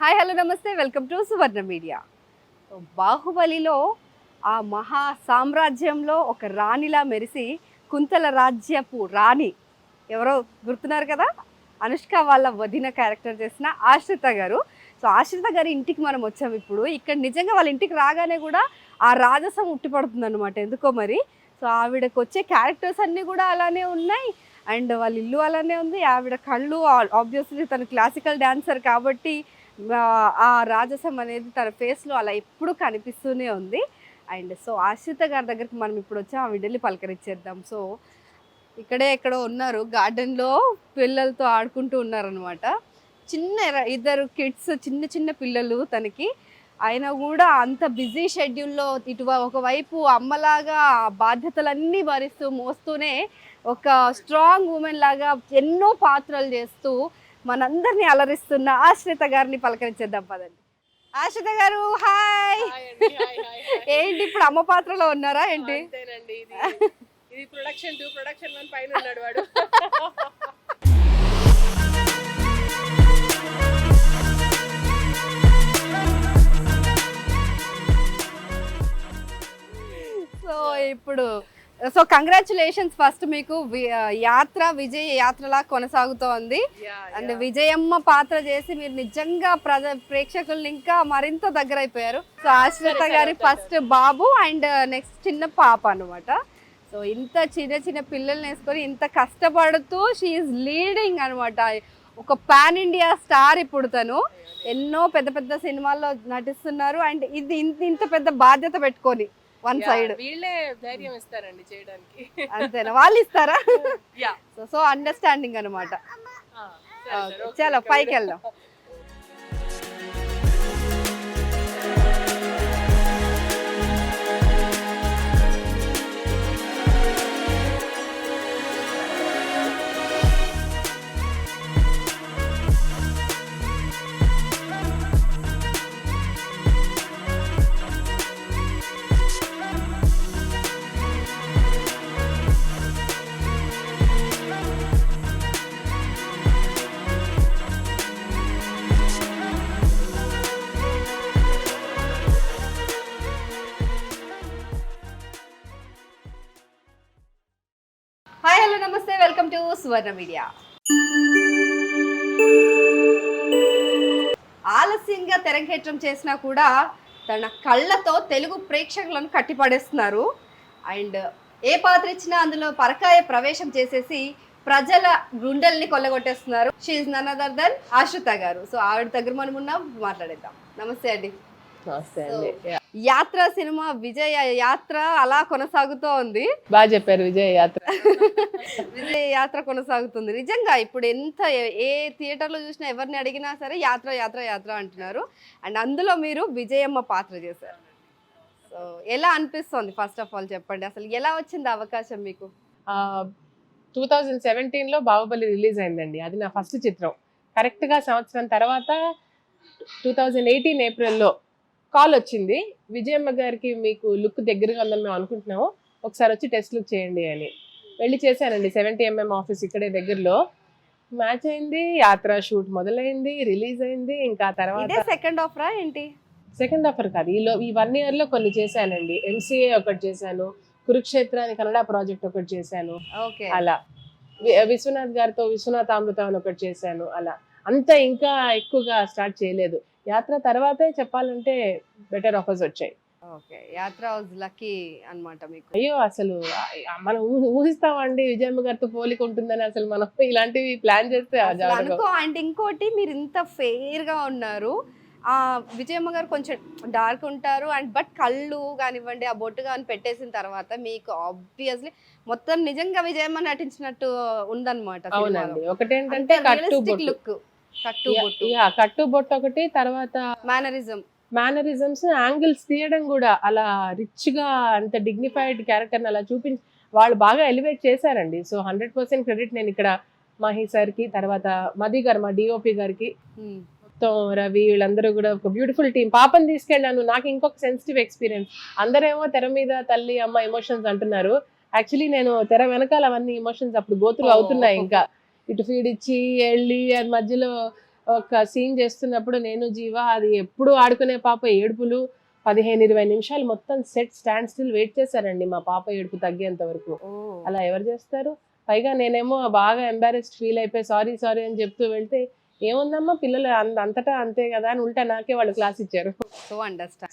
Hi hello నమస్తే welcome to Suvarna media. బాహుబలిలో ఆ మహా సామ్రాజ్యంలో ఒక రాణిలా మెరిసి కుంతల రాజ్యపు రాణి ఎవరో గుర్తున్నారు కదా, అనుష్క వాళ్ళ వదిన క్యారెక్టర్ చేసిన ఆశ్రిత గారు. సో ఆశ్రిత గారి ఇంటికి మనం వచ్చాం ఇప్పుడు. ఇక్కడ నిజంగా వాళ్ళ ఇంటికి రాగానే కూడా ఆ రాజసం ఉట్టిపడుతుంది అనమాట, ఎందుకో మరి. సో ఆవిడకు వచ్చే క్యారెక్టర్స్ అన్నీ కూడా అలానే ఉన్నాయి అండ్ వాళ్ళ ఇల్లు అలానే ఉంది. ఆవిడ కళ్ళు ఆబ్వియస్లీ తను క్లాసికల్ డాన్సర్ కాబట్టి ఆ రాజసం అనేది తన ఫేస్లో అలా ఎప్పుడు కనిపిస్తూనే ఉంది. అండ్ సో ఆశ్రిత గారి దగ్గరికి మనం ఇప్పుడు వచ్చాం, ఆవిడ వెళ్ళి పలకరించేద్దాం. సో ఇక్కడే ఎక్కడో ఉన్నారు, గార్డెన్లో పిల్లలతో ఆడుకుంటూ ఉన్నారనమాట. ఇద్దరు కిడ్స్, చిన్న చిన్న పిల్లలు తనకి. అయినా కూడా అంత బిజీ షెడ్యూల్లో ఒకవైపు అమ్మలాగా బాధ్యతలన్నీ భరిస్తూ మోస్తూనే ఒక స్ట్రాంగ్ ఉమెన్ లాగా ఎన్నో పాత్రలు చేస్తూ మనందరినీ అలరిస్తున్న ఆశ్రిత గారిని పలకరించేద్దాం పదండి. ఆశ్రిత గారు హాయ్. ఏంటి ఇప్పుడు అమ్మ పాత్రలో ఉన్నారా ఏంటి? ఇది ప్రొడక్షన్ 2 ప్రొడక్షన్ 1 పైన ఉన్నాడు వాడు. సో కంగ్రాచులేషన్స్ ఫస్ట్ మీకు. యాత్ర విజయ్ యాత్రలా కొనసాగుతోంది అండ్ విజయమ్మ పాత్ర చేసి మీరు నిజంగా ప్రేక్షకుల్ని ఇంకా మరింత దగ్గర అయిపోయారు. సో ఆశ్రిత గారి ఫస్ట్ బాబు అండ్ నెక్స్ట్ చిన్న పాప అనమాట. సో ఇంత చిన్న చిన్న పిల్లల్ని వేసుకొని ఇంత కష్టపడుతూ షీఈస్ లీడింగ్ అనమాట. ఒక పాన్ ఇండియా స్టార్ ఇప్పుడు తను. ఎన్నో పెద్ద పెద్ద సినిమాల్లో నటిస్తున్నారు అండ్ ఇది ఇంత పెద్ద బాధ్యత పెట్టుకొని వన్ సైడ్ వీళ్ళే ధైర్యం ఇస్తారండి చేయడానికి. అంతేనా, వాళ్ళు ఇస్తారా? సో అండర్స్టాండింగ్ అనమాట. చలో పైకి వెళ్దాం. హాయ్ హలో నమస్తే వెల్కమ్ టు సువర్ణ మీడియా. ఆలస్యంగా తెరంగేట్రం చేసినా కూడా తన కళ్ళతో తెలుగు ప్రేక్షకులను కట్టిపడేస్తున్నారు అండ్ ఏ పాత్ర ఇచ్చినా అందులో పరకాయ ప్రవేశం చేసేసి ప్రజల గుండెల్ని కొల్లగొట్టేస్తున్నారు. She is none other than Ashrita గారు. సో ఆవిడ దగ్గర మనం ఉన్నాం, మాట్లాడేద్దాం. నమస్తే అండి. యాత్ర సినిమా విజయ యాత్ర అలా కొనసాగుతూ ఉంది. బాగా చెప్పారు, విజయ యాత్ర. విజయ యాత్ర కొనసాగుతుంది. నిజంగా ఇప్పుడు ఏ థియేటర్లో చూసినా ఎవరిని అడిగినా సరే యాత్ర యాత్ర యాత్ర అంటున్నారు అండ్ అందులో మీరు విజయమ్మ పాత్ర చేశారు. సో ఎలా అనిపిస్తుంది ఫస్ట్ ఆఫ్ ఆల్ చెప్పండి, అసలు ఎలా వచ్చింది అవకాశం మీకు? 2017లో బాహుబలి రిలీజ్ అయిందండి. అది నా ఫస్ట్ చిత్రం. కరెక్ట్గా సంవత్సరం తర్వాత 2018 ఏప్రిల్లో కాల్ వచ్చింది, విజయమ్మ గారికి మీకు లుక్ దగ్గరగా ఉందని మేము అనుకుంటున్నాము, ఒకసారి వచ్చి టెస్ట్ లుక్ చేయండి అని. వెళ్ళి చేశానండి. 70mm ఆఫీస్ ఇక్కడే దగ్గరలో. మ్యాచ్ అయింది, యాత్ర షూట్ మొదలైంది, రిలీజ్ అయింది. ఇంకా తర్వాత సెకండ్ ఆఫరా ఏంటి? సెకండ్ ఆఫర్ కాదు, ఈ 1 yearలో కొన్ని చేశానండి. MCA ఒకటి చేశాను, కురుక్షేత్ర అని కన్నడ ప్రాజెక్ట్ ఒకటి చేశాను. అలా విశ్వనాథ్ గారితో విశ్వనాథ్ అమృతం అని ఒకటి చేశాను. అలా అంత ఇంకా ఎక్కువగా స్టార్ట్ చేయలేదు. యాత్ర తర్వాతే చెప్పాలంటే బెటర్ ఆఫర్స్ వచ్చాయి. ఓకే, యాత్ర వాజ్ లక్కీ అన్నమాట మీకు. అయ్యో అసలు మనం ఊహిస్తామండి విజయమ్మ గారితో పోలిక ఉంటుందని? అసలు మనం ఇలాంటివి ప్లాన్ చేస్తే అనుకో. అండ్ ఇంకోటి, మీరు ఇంత ఫెయిర్ గా ఉన్నారు, విజయమ్మ గారు కొంచెం డార్క్ ఉంటారు అండ్ బట్ కళ్ళు కానివ్వండి, ఆ బొట్టు కానీ పెట్టేసిన తర్వాత మీకు ఆబ్వియస్లీ మొత్తం నిజంగా విజయమ్మ నటించినట్టు ఉందన్నమాట. అవునండి. ఒకటేంటంటే లుక్, కట్టు బొట్టు ఒకటి, తర్వాత మేనరిజమ్స్, యాంగిల్స్ తీయడం కూడా అలా రిచ్ గా అంత డిగ్నిఫైడ్ క్యారెక్టర్ అలా చూపించి వాళ్ళు బాగా ఎలివేట్ చేశారండి. సో 100% క్రెడిట్ నేను ఇక్కడ మహి సార్ కి, తర్వాత మది గారు మా డిఓపి గారికి, మొత్తం రవి, వీళ్ళందరూ కూడా ఒక బ్యూటిఫుల్ టీం. పాపని తీసుకెళ్ళాను. నాకు ఇంకొక సెన్సిటివ్ ఎక్స్పీరియన్స్. అందరేమో తెర మీద తల్లి అమ్మ ఎమోషన్స్ అంటున్నారు, యాక్చువల్లీ నేను తెర వెనకాల అవన్నీ ఎమోషన్స్ అప్పుడు గోత్రు అవుతున్నాయి. ఇంకా ఇటు ఫీడ్ ఇచ్చి వెళ్ళి అది మధ్యలో ఒక సీన్ చేస్తున్నప్పుడు నేను జీవ అది ఎప్పుడు ఆడుకునే పాప ఏడుపులు 15-20 నిమిషాలు మొత్తం సెట్ స్టాండ్ స్టిల్ వెయిట్ చేశారండి మా పాప ఏడుపు తగ్గేంత వరకు. అలా ఎవరు చేస్తారు? పైగా నేనేమో బాగా ఎంబారెస్డ్ ఫీల్ అయిపోయి సారీ అని చెప్తూ ఏముందమ్మా పిల్లలు అంతటా అంతే కదా అని ఉల్టా నాకే వాళ్ళు క్లాస్ ఇచ్చారు.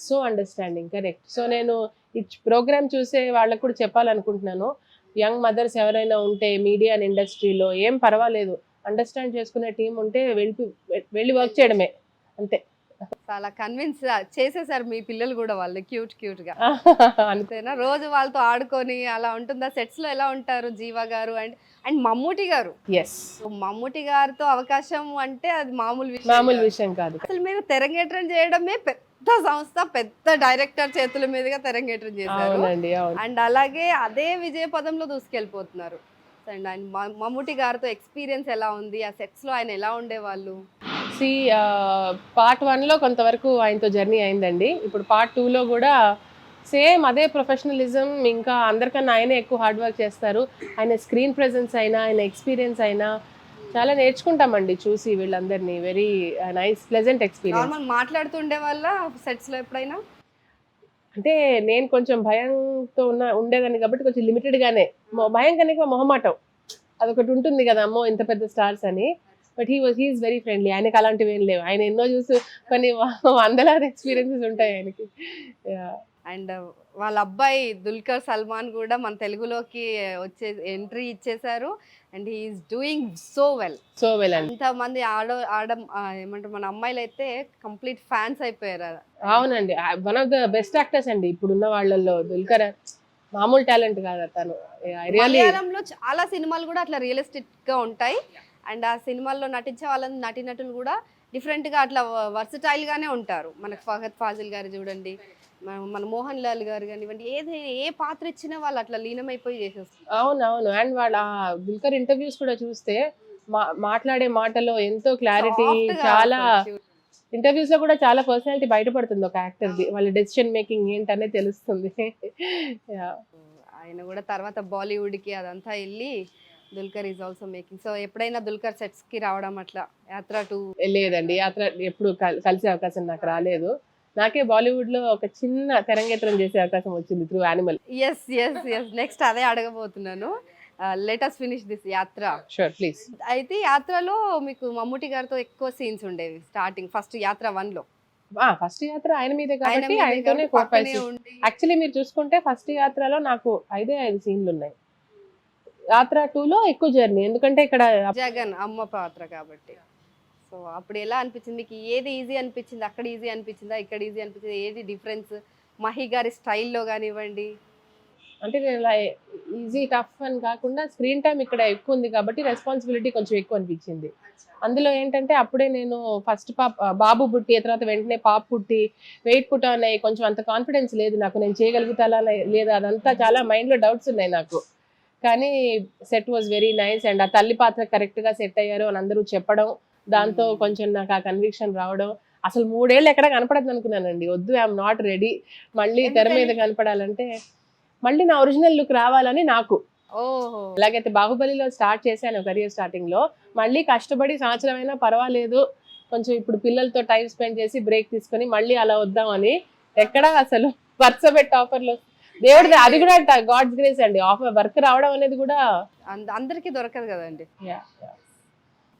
So understanding correct. సో నేను ఈ ప్రోగ్రామ్ చూసే వాళ్ళకు కూడా చెప్పాలనుకుంటున్నాను, యంగ్ మదర్స్ ఎవరైనా ఉంటే మీడియా అండ్ ఇండస్ట్రీలో ఏం పర్వాలేదు, అండర్స్టాండ్ చేసుకునే టీం ఉంటే వెళ్ళి వర్క్ చేయడమే అంతే. చాలా కన్విన్స్ చేసేసారు మీ పిల్లలు కూడా, వాళ్ళు క్యూట్ గా అంతేనా? రోజు వాళ్ళతో ఆడుకొని అలా ఉంటుందా? సెట్స్ లో ఎలా ఉంటారు జీవా గారు అండ్ మమ్మూటి గారు? ఎస్, మమ్మూటి గారితో అవకాశం అంటే అది మామూలు విషయం కాదు. అసలు మీరు తెరంగేట్రం చేయడమే పెద్ద సంస్థ, పెద్ద డైరెక్టర్ చేతుల మీదుగా తెరంగేట్రం చేశారు అండ్ అలాగే అదే విజయ పదంలో దూసుకెళ్ళిపోతున్నారు. అండ్ ఆయన మమ్మూటి గారితో ఎక్స్పీరియన్స్ ఎలా ఉంది? ఆ సెట్స్ లో ఆయన ఎలా ఉండేవాళ్ళు? పార్ట్ 1లో కొంతవరకు ఆయనతో జర్నీ అయిందండి. ఇప్పుడు పార్ట్ 2లో కూడా సేమ్ అదే ప్రొఫెషనలిజం, ఇంకా అందరికన్నా ఆయనే ఎక్కువ హార్డ్ వర్క్ చేస్తారు. ఆయన స్క్రీన్ ప్రెజెన్స్ అయినా, ఆయన ఎక్స్పీరియన్స్ అయినా చాలా నేర్చుకుంటామండి చూసి వీళ్ళందరినీ. Very nice pleasant experience. మాట్లాడుతుండే వాళ్ళ సెట్స్ లో ఎప్పుడైనా? అంటే నేను కొంచెం భయంతో ఉండేదాన్ని కాబట్టి కొంచెం లిమిటెడ్ గానే, భయం కనుక మొహమాటం అదొకటి ఉంటుంది కదా, అమ్మో ఇంత పెద్ద స్టార్స్ అని. But he's very friendly. ఆయనకి అలాంటివి ఏం లేవు. ఆయన ఎన్నో చూసి కొన్ని వందలాది ఎక్స్పీరియన్సెస్ ఉంటాయి ఆయనకి. అండ్ వాళ్ళ అబ్బాయి దుల్కర్ సల్మాన్ కూడా మన తెలుగులోకి ఎంట్రీ ఇచ్చేసారు and he's doing so well అండి. ఇంతమంది ఏమంటారు మన అమ్మాయిలు అయితే కంప్లీట్ ఫ్యాన్స్ అయిపోయారు. అవునండి, one of the best actors అండి ఇప్పుడున్న వాళ్ళల్లో దుల్కర్. మామూలు టాలెంట్ కాదు తను. మలయాళంలో చాలా సినిమాలు కూడా అట్లా రియలిస్టిక్ గా ఉంటాయి అండ్ ఆ సినిమాల్లో నటించే వాళ్ళని నటీనటులు కూడా డిఫరెంట్ గా అట్లా వర్సటైల్ గానే ఉంటారు. మనకు ఫహద్ ఫాజిల్ గారు చూడండి, మన మోహన్ లాల్ గారు కానివ్వండి, ఏ పాత్ర ఇచ్చినా వాళ్ళు అట్లా లీనమైపోయి చేసేస్తారు. అవునవును. అండ్ వాళ్ళ దుల్కర్ ఇంటర్వ్యూస్ కూడా చూస్తే మాట్లాడే మాటలో ఎంతో క్లారిటీ, చాలా ఇంటర్వ్యూస్ లో కూడా చాలా పర్సనాలిటీ బయటపడుతుంది ఒక యాక్టర్ది. వాళ్ళ డెసిషన్ మేకింగ్ ఏంటనే తెలుస్తుంది. ఆయన కూడా తర్వాత బాలీవుడ్ కి అదంతా వెళ్ళి Dulquer is also making. So ఎప్పుడైనా దుల్కర్ సెట్స్ కి రావడం అట్లా యాత్ర 2? లేదండి, యాత్ర ఎప్పుడు కలిసే అవకాశం నాకు రాలేదు. నాకే బాలీవుడ్ లో ఒక చిన్న తెరంగేట్రం చేసే అవకాశం వచ్చింది త్రూ యానిమల్. ఎస్ నెక్స్ట్ అదే అడగబోతున్నాను. లెట్ us ఫినిష్ దిస్ యాత్ర. Sure, please. అయితే యాత్రలో మీకు మమ్మూటి గారితో ఎక్కువ సీన్స్ ఉండేవి స్టార్టింగ్ ఫస్ట్ యాత్ర 1లో. ఫస్ట్ యాత్ర ఆయన మీదే కాబట్టి ఆయనతోనే యాక్చువల్లీ మీరు చూసుకుంటే ఫస్ట్ యాత్రలో నాకు 5 సీన్లు ఉన్నాయి. యాత్ర 2లో ఎక్కువ జర్నీ, ఎందుకంటే ఇక్కడ జగన్ అమ్మ పాత్ర కాబట్టి. సో అప్పుడు ఎలా అనిపించింది మీకు? ఏది ఈజీ అనిపించింది? అక్కడ ఈజీ అనిపించిందా, ఇక్కడ ఈజీ అనిపించింది? ఏది డిఫరెన్స్ మహి గారి స్టైల్లో కానివ్వండి? అంటే నేను ఇలా ఈజీ టఫ్ అని కాకుండా స్క్రీన్ టైం ఇక్కడ ఎక్కువ ఉంది కాబట్టి రెస్పాన్సిబిలిటీ కొంచెం ఎక్కువ అనిపించింది. అందులో ఏంటంటే అప్పుడే నేను ఫస్ట్ బాబు పుట్టి, తర్వాత వెంటనే పాప పుట్టి, వెయిట్ పుట్ ఉన్నాయి, కొంచెం అంత కాన్ఫిడెన్స్ లేదు నాకు, నేను చేయగలుగుతానా లేదా అదంతా చాలా మైండ్లో డౌట్స్ ఉన్నాయి నాకు. కానీ set was very nice and ఆ తల్లి పాత్ర కరెక్ట్గా సెట్ అయ్యారు అని అందరూ చెప్పడం, దాంతో కొంచెం నాకు ఆ కన్విక్షన్ రావడం. అసలు 3 ఏళ్ళు ఎక్కడ కనపడద్దు అనుకున్నానండి. వద్దు, ఐఎమ్ నాట్ రెడీ, మళ్ళీ తెర మీద కనపడాలంటే మళ్ళీ నా ఒరిజినల్ లుక్ రావాలని నాకు. ఎలాగైతే బాహుబలిలో స్టార్ట్ చేశాను కెరియర్ స్టార్టింగ్ లో, మళ్ళీ కష్టపడి సంవత్సరం అయినా పర్వాలేదు, కొంచెం ఇప్పుడు పిల్లలతో టైం స్పెండ్ చేసి బ్రేక్ తీసుకొని మళ్ళీ అలా వద్దామని. ఎక్కడ అసలు వరుస పెట్టి ఆఫర్లు, దేవుడిది అది కూడా గాడ్స్ గ్రేస్ అండి. ఆఫర్ వర్క్ రావడం అనేది కూడా అందరికీ దొరకదు కదండి.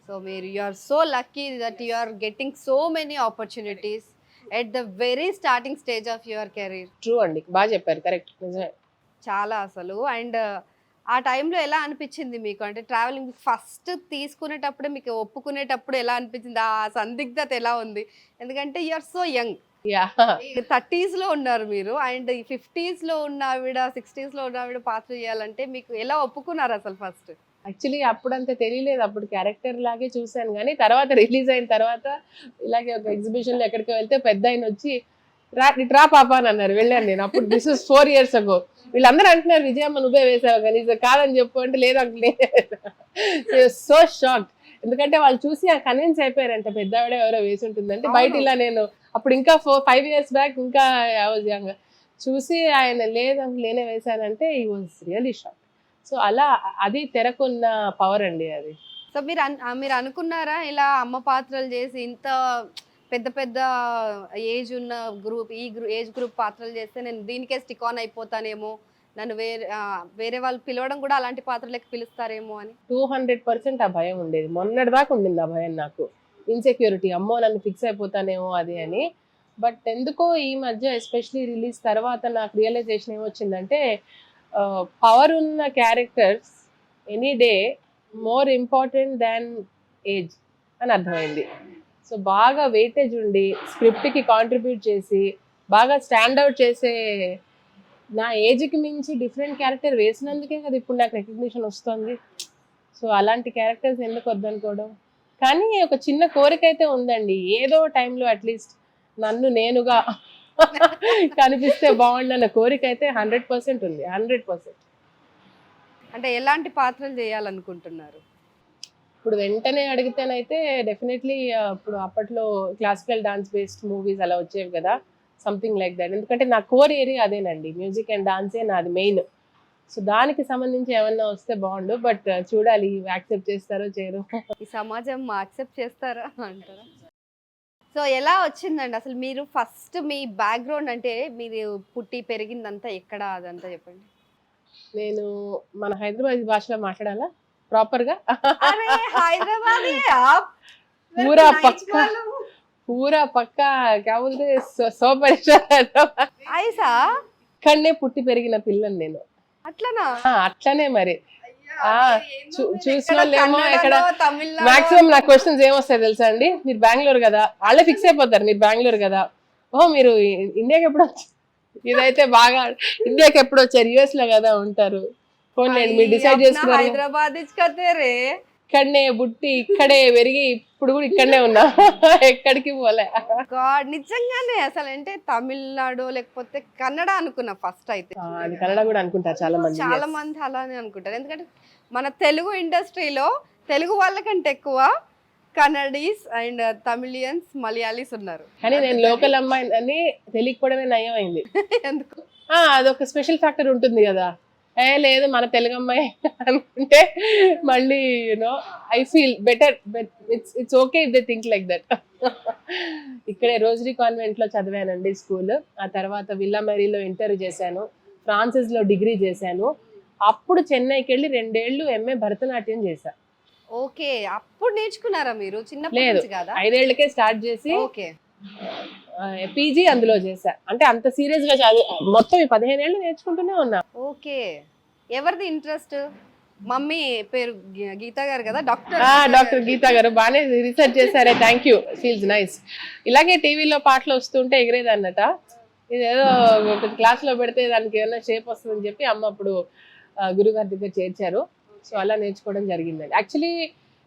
సో మీరు you are so lucky that you are getting so many opportunities at the very starting stage of your career. True అండి, బాగా చెప్పారు, కరెక్ట్, నిజమే చాలా అసలు. అండ్ ఆ టైంలో ఎలా అనిపించింది మీకు? అంటే ట్రావెలింగ్ ఫస్ట్ తీసుకునేటప్పుడే మీకు ఒప్పుకునేటప్పుడు ఎలా అనిపించింది? ఆ సందిగ్ధత ఎలా ఉంది? ఎందుకంటే you are so young, 30s లో ఉన్నారు మీరు అండ్ 50s లో ఉన్న ఆవిడ, 60s లో ఉన్న ఆవిడ పాత్ర చేయాలంటే మీకు ఎలా ఒప్పుకున్నారు అసలు ఫస్ట్? యాక్చువల్లీ అప్పుడంత తెలియలేదు, అప్పుడు క్యారెక్టర్ లాగే చూశాను. కానీ తర్వాత రిలీజ్ అయిన తర్వాత ఇలాగే ఒక ఎగ్జిబిషన్లో ఎక్కడికి వెళ్తే పెద్ద ఆయన వచ్చి రా పాప అని అన్నారు. వెళ్ళాను నేను. అప్పుడు దిస్ ఇస్ 4 years ago. వీళ్ళందరూ అంటున్నారు విజయమ్మ నువ్వే వేసావు కానీ కాదని చెప్పు అంటే లేదు సో షాక్. ఎందుకంటే వాళ్ళు చూసి ఆ కన్విన్స్ అయిపోయారంట పెద్ద ఆవిడ ఎవరో వేసి ఉంటుందంటే. బయట ఇలా నేను అప్పుడు ఇంకా 5 years బ్యాక్ ఇంకా చూసి ఆయన లేదని నేనే వేశానంటే ఈ వాజ్ రియలీ షాక్. సో అలా అది తెరకున్న పవర్ అండి అది. సో మీరు అనుకున్నారా ఇలా అమ్మ పాత్రలు చేసి ఇంత పెద్ద పెద్ద ఏజ్ ఉన్న ఏజ్ గ్రూప్ పాత్రలు చేస్తే నేను దీనికే స్టిక్ ఆన్ అయిపోతానేమో, నన్ను వేరే వాళ్ళు పిలవడం కూడా అలాంటి పాత్రలకి పిలుస్తారేమో అని? 200% ఆ భయం ఉండేది. మొన్నటిదాకా ఉండింది ఆ భయం నాకు. ఇన్సెక్యూరిటీ, అమ్మో నన్ను ఫిక్స్ అయిపోతానేమో అది అని. బట్ ఎందుకో ఈ మధ్య ఎస్పెషలీ రిలీజ్ తర్వాత నాకు రియలైజేషన్ ఏమొచ్చిందంటే పవర్ ఉన్న characters any day more important than age అని అర్థమైంది. సో బాగా వెయిటేజ్ ఉండి స్క్రిప్ట్కి కాంట్రిబ్యూట్ చేసి బాగా స్టాండ్అవుట్ చేసే, నా ఏజ్కి మించి డిఫరెంట్ క్యారెక్టర్ వేసినందుకే కదా ఇప్పుడు నాకు రికగ్నిషన్ వస్తుంది. సో అలాంటి క్యారెక్టర్స్ ఎందుకు వద్దనుకోవడం. కానీ ఒక చిన్న కోరిక అయితే ఉందండి, ఏదో టైంలో అట్లీస్ట్ నన్ను నేనుగా కనిపిస్తే బాగుండన్న కోరిక అయితే 100% ఉంది. 100%. అంటే ఎలాంటి పాత్రలు చేయాలనుకుంటున్నారు? ఇప్పుడు వెంటనే అడిగితేనైతే డెఫినెట్లీ ఇప్పుడు అప్పట్లో క్లాసికల్ డాన్స్ బేస్డ్ మూవీస్ అలా వచ్చేవి కదా, సంథింగ్ లైక్ దట్. ఎందుకంటే నా కోర్ ఏరియా అదేనండి, మ్యూజిక్ అండ్ డాన్సే నాది మెయిన్. సో దానికి సంబంధించి ఏమన్నా వస్తే బాగుండు. బట్ చూడాలి యాక్సెప్ట్ చేస్తారో చేయరో. ఈ సమాజం యాక్సెప్ట్ చేస్తారా అంటారా? సో ఎలా వచ్చిందండి అసలు? మీరు ఫస్ట్ మీ బ్యాక్గ్రౌండ్ అంటే మీరు పుట్టి పెరిగిందంతా ఎక్కడ అదంతా చెప్పండి. నేను మన హైదరాబాద్ భాషలో మాట్లాడాలా ప్రాపర్గా? పూరా పక్కా క్యా బోల్తే సో ఇక్కడనే పుట్టి పెరిగిన పిల్లని నేను. అట్లనా? అట్లనే మరి. చూసిన వాళ్ళేమో ఇక్కడ మాక్సిమం నా క్వశ్చన్స్ ఏమొస్తాయి తెలుసా అండి, మీరు బెంగళూరు కదా, వాళ్ళే ఫిక్స్ అయిపోతారు మీరు బెంగళూరు కదా, ఓహో మీరు ఇండియాకి ఎప్పుడు వచ్చారు, ఇదైతే బాగా ఇండియాకి ఎప్పుడు వచ్చారు, యుఎస్ లో కదా ఉంటారు, ఫోన్ లేదు మీరు డిసైడ్ చేసుకున్నారు. హైదరాబాద్ ఇక్కడనే బుట్టి ఇక్కడే పెరిగి ఇప్పుడు కూడా ఇక్కడనే ఉన్నా, ఎక్కడికి పోలే. గాడ్ నిజంగానే అసలు అంటే తమిళనాడు లేకపోతే కన్నడ అనుకున్నా ఫస్ట్ అయితే. అది కన్నడ కూడా అనుకుంటారు చాలా మంది అలానే అనుకుంటారు. ఎందుకంటే మన తెలుగు ఇండస్ట్రీలో తెలుగు వాళ్ళకంటే ఎక్కువ కన్నడీస్ అండ్ తమిళియన్స్ మలయాళీస్ ఉన్నారు. కానీ నేను లోకల్ అమ్మాయి అని తెలియకపోవడమే నయం అయింది. ఎందుకు? అదొక స్పెషల్ ఫ్యాక్టర్ ఉంటుంది కదా, లేదు మన తెలుగు అమ్మాయి అనుకుంటే మళ్ళీ you know I feel better. It's okay if they think like that. ఇక్కడే రోజరీ కాన్వెంట్ లో చదివానండి స్కూల్. ఆ తర్వాత విల్లా మేరీలో ఇంటర్ చేశాను, ఫ్రాన్సిస్ లో డిగ్రీ చేశాను. అప్పుడు చెన్నైకి వెళ్ళి 2 ఏళ్ళు ఎంఏ భరతనాట్యం చేశా. ఓకే, అప్పుడు నేర్చుకున్నారా మీరు? లేదు, 5 ఏళ్లకే స్టార్ట్ చేసి పీజీ అందులో చేశా. అంటే అంత సీరియస్ గా మొత్తం 15 ఏళ్ళు నేర్చుకుంటూనే ఉన్నా. ఓకే, ఎవరిది ఇంట్రెస్ట్? మమ్మీ పేరు గీతా గారు కదా, డాక్టర్ గీతా గారు. బాగానే రీసెర్చ్ చేశారే, థ్యాంక్ యూ, ఫీల్స్ నైస్. ఇలాగే టీవీలో పాటలు వస్తుంటే ఎగిరేది అన్నట, ఇదేదో ఒక క్లాస్ లో పెడితే దానికి ఏమైనా షేప్ వస్తుందని చెప్పి అమ్మ అప్పుడు గురుగారి దగ్గర చేర్చారు. సో అలా నేర్చుకోవడం జరిగిందండి. యాక్చువల్లీ